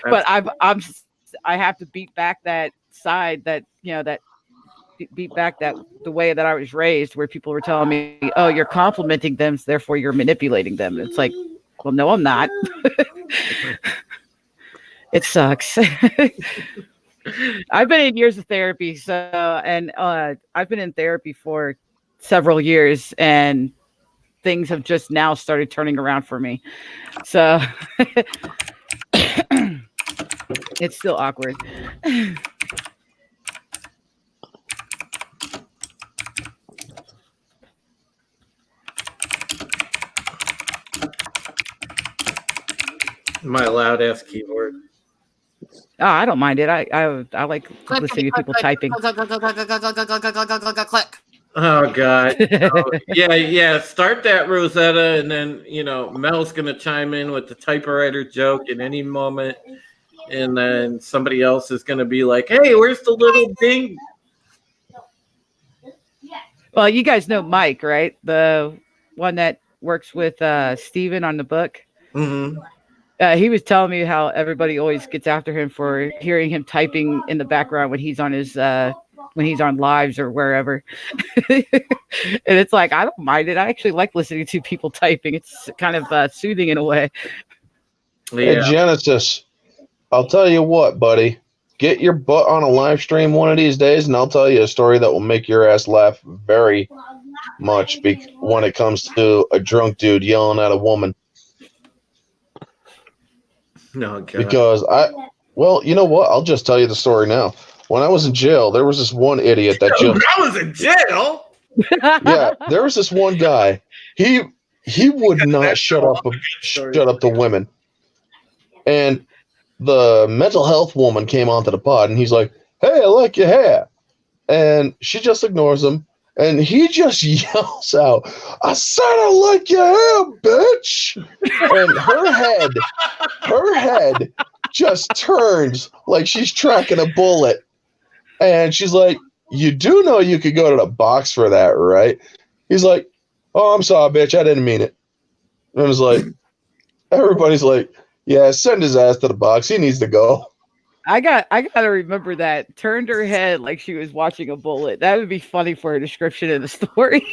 But I have to beat back that side that beat back that the way that I was raised, where people were telling me, oh, you're complimenting them, so therefore you're manipulating them. And it's like, well, no, I'm not. It sucks. I've been in years of therapy, and I've been in therapy for several years, and things have just now started turning around for me. So it's still awkward. My loud ass keyboard. Oh, I don't mind it. I like listening to people typing. Click. Oh God. Yeah. Start that, Rosetta, and then Mel's gonna chime in with the typewriter joke at any moment, and then somebody else is gonna be like, "Hey, where's the little ding?" Well, you guys know Mike, right? The one that works with Steven on the book. Mm-hmm. He was telling me how everybody always gets after him for hearing him typing in the background when he's on when he's on lives or wherever. And it's like, I don't mind it. I actually like listening to people typing. It's kind of soothing in a way. Yeah. Hey, Genesis, I'll tell you what, buddy. Get your butt on a live stream one of these days, and I'll tell you a story that will make your ass laugh very much when it comes to a drunk dude yelling at a woman. No, God. Because you know what? I'll just tell you the story now. When I was in jail, there was this one idiot that just. I was in jail. Yeah, there was this one guy. He would not shut up to women, and the mental health woman came onto the pod, and he's like, hey, I like your hair. And she just ignores him. And he just yells out, I said I like your hair, bitch. And her head just turns like she's tracking a bullet. And she's like, you do know you could go to the box for that, right? He's like, oh, I'm sorry, bitch. I didn't mean it. And it's like, everybody's like, yeah, send his ass to the box. He needs to go. I gotta remember that. Turned her head like she was watching a bullet. That would be funny for a description in the story.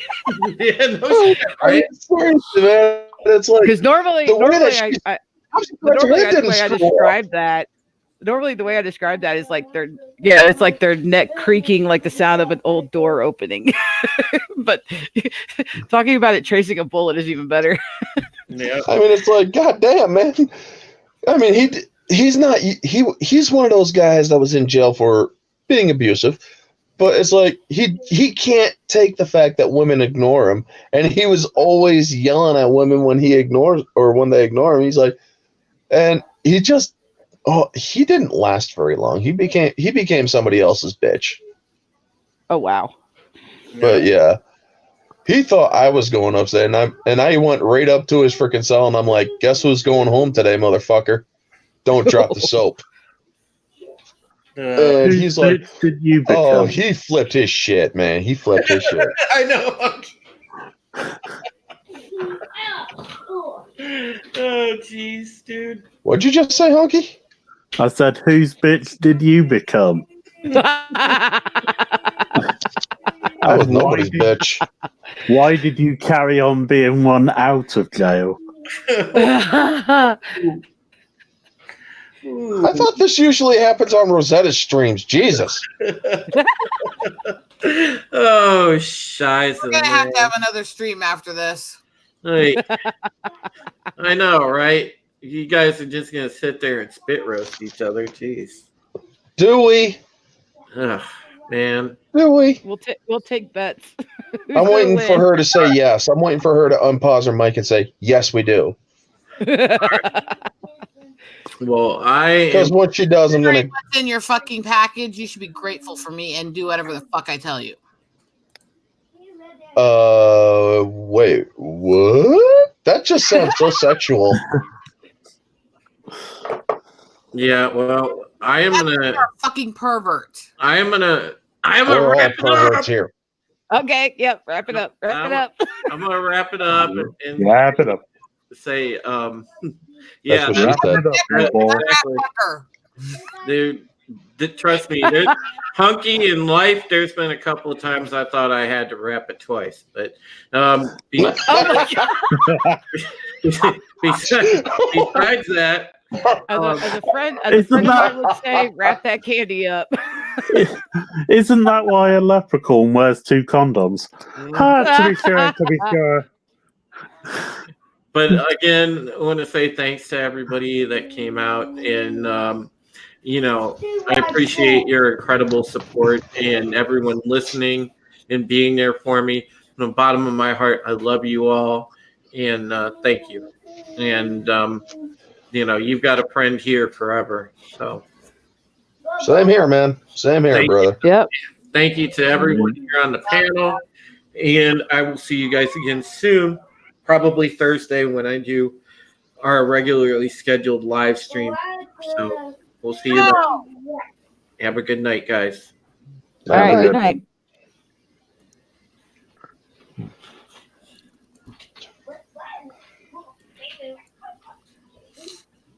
Yeah, no shit, right? Seriously, man. It's like Because normally the way that normally the way I describe that is like it's like their neck creaking like the sound of an old door opening. But talking about it tracing a bullet is even better. Yeah. I mean, it's like, goddamn, man. I mean, he's one of those guys that was in jail for being abusive, but it's like he can't take the fact that women ignore him, and he was always yelling at women when they ignore him. He's like, and he didn't last very long. He became somebody else's bitch. Oh wow. But yeah, he thought I was going upstairs, and I went right up to his freaking cell, and I'm like, guess who's going home today, motherfucker? Don't drop the soap. And he's like, did you become? oh, he flipped his shit, man. He flipped his shit. I know. Oh, jeez, dude. What'd you just say, Honky? I said, whose bitch did you become? I was nobody's bitch. Why did you carry on being one out of jail? I thought this usually happens on Rosetta's streams. Jesus. Oh, shiza. We're gonna have to have another stream after this. Hey, I know, right? You guys are just gonna sit there and spit roast each other. Jeez. Do we? Ugh, man. Do we? We'll take bets. Who's I'm gonna waiting win? for her to say yes. I'm waiting for her to unpause her mic and say, yes, we do. Well, Because once she does, I'm going to... What's in your fucking package? You should be grateful for me and do whatever the fuck I tell you. Wait, what? That just sounds so sexual. yeah, well, I am gonna... You're a fucking pervert. I'm gonna We're all wrap it perverts up. here. Okay, yep, wrap it up. Wrap it up. I'm gonna wrap it up and Wrap it up. say, That's what she Wrap said. it up, people. exactly. Fucker. Dude, trust me, Hunky in life, there's been a couple of times I thought I had to wrap it twice, but besides that, As a friend of mine would say, wrap that candy up. Isn't that why a leprechaun wears 2 condoms? To be sure. But again, I want to say thanks to everybody that came out, and I appreciate your incredible support and everyone listening and being there for me. From the bottom of my heart, I love you all, and thank you. And you've got a friend here forever. So Same here, man. Same here, brother. Yep. thank you to everyone here on the panel, and I will see you guys again soon. Probably Thursday when I do our regularly scheduled live stream. So we'll see you then. Have a good night, guys. All right, good night.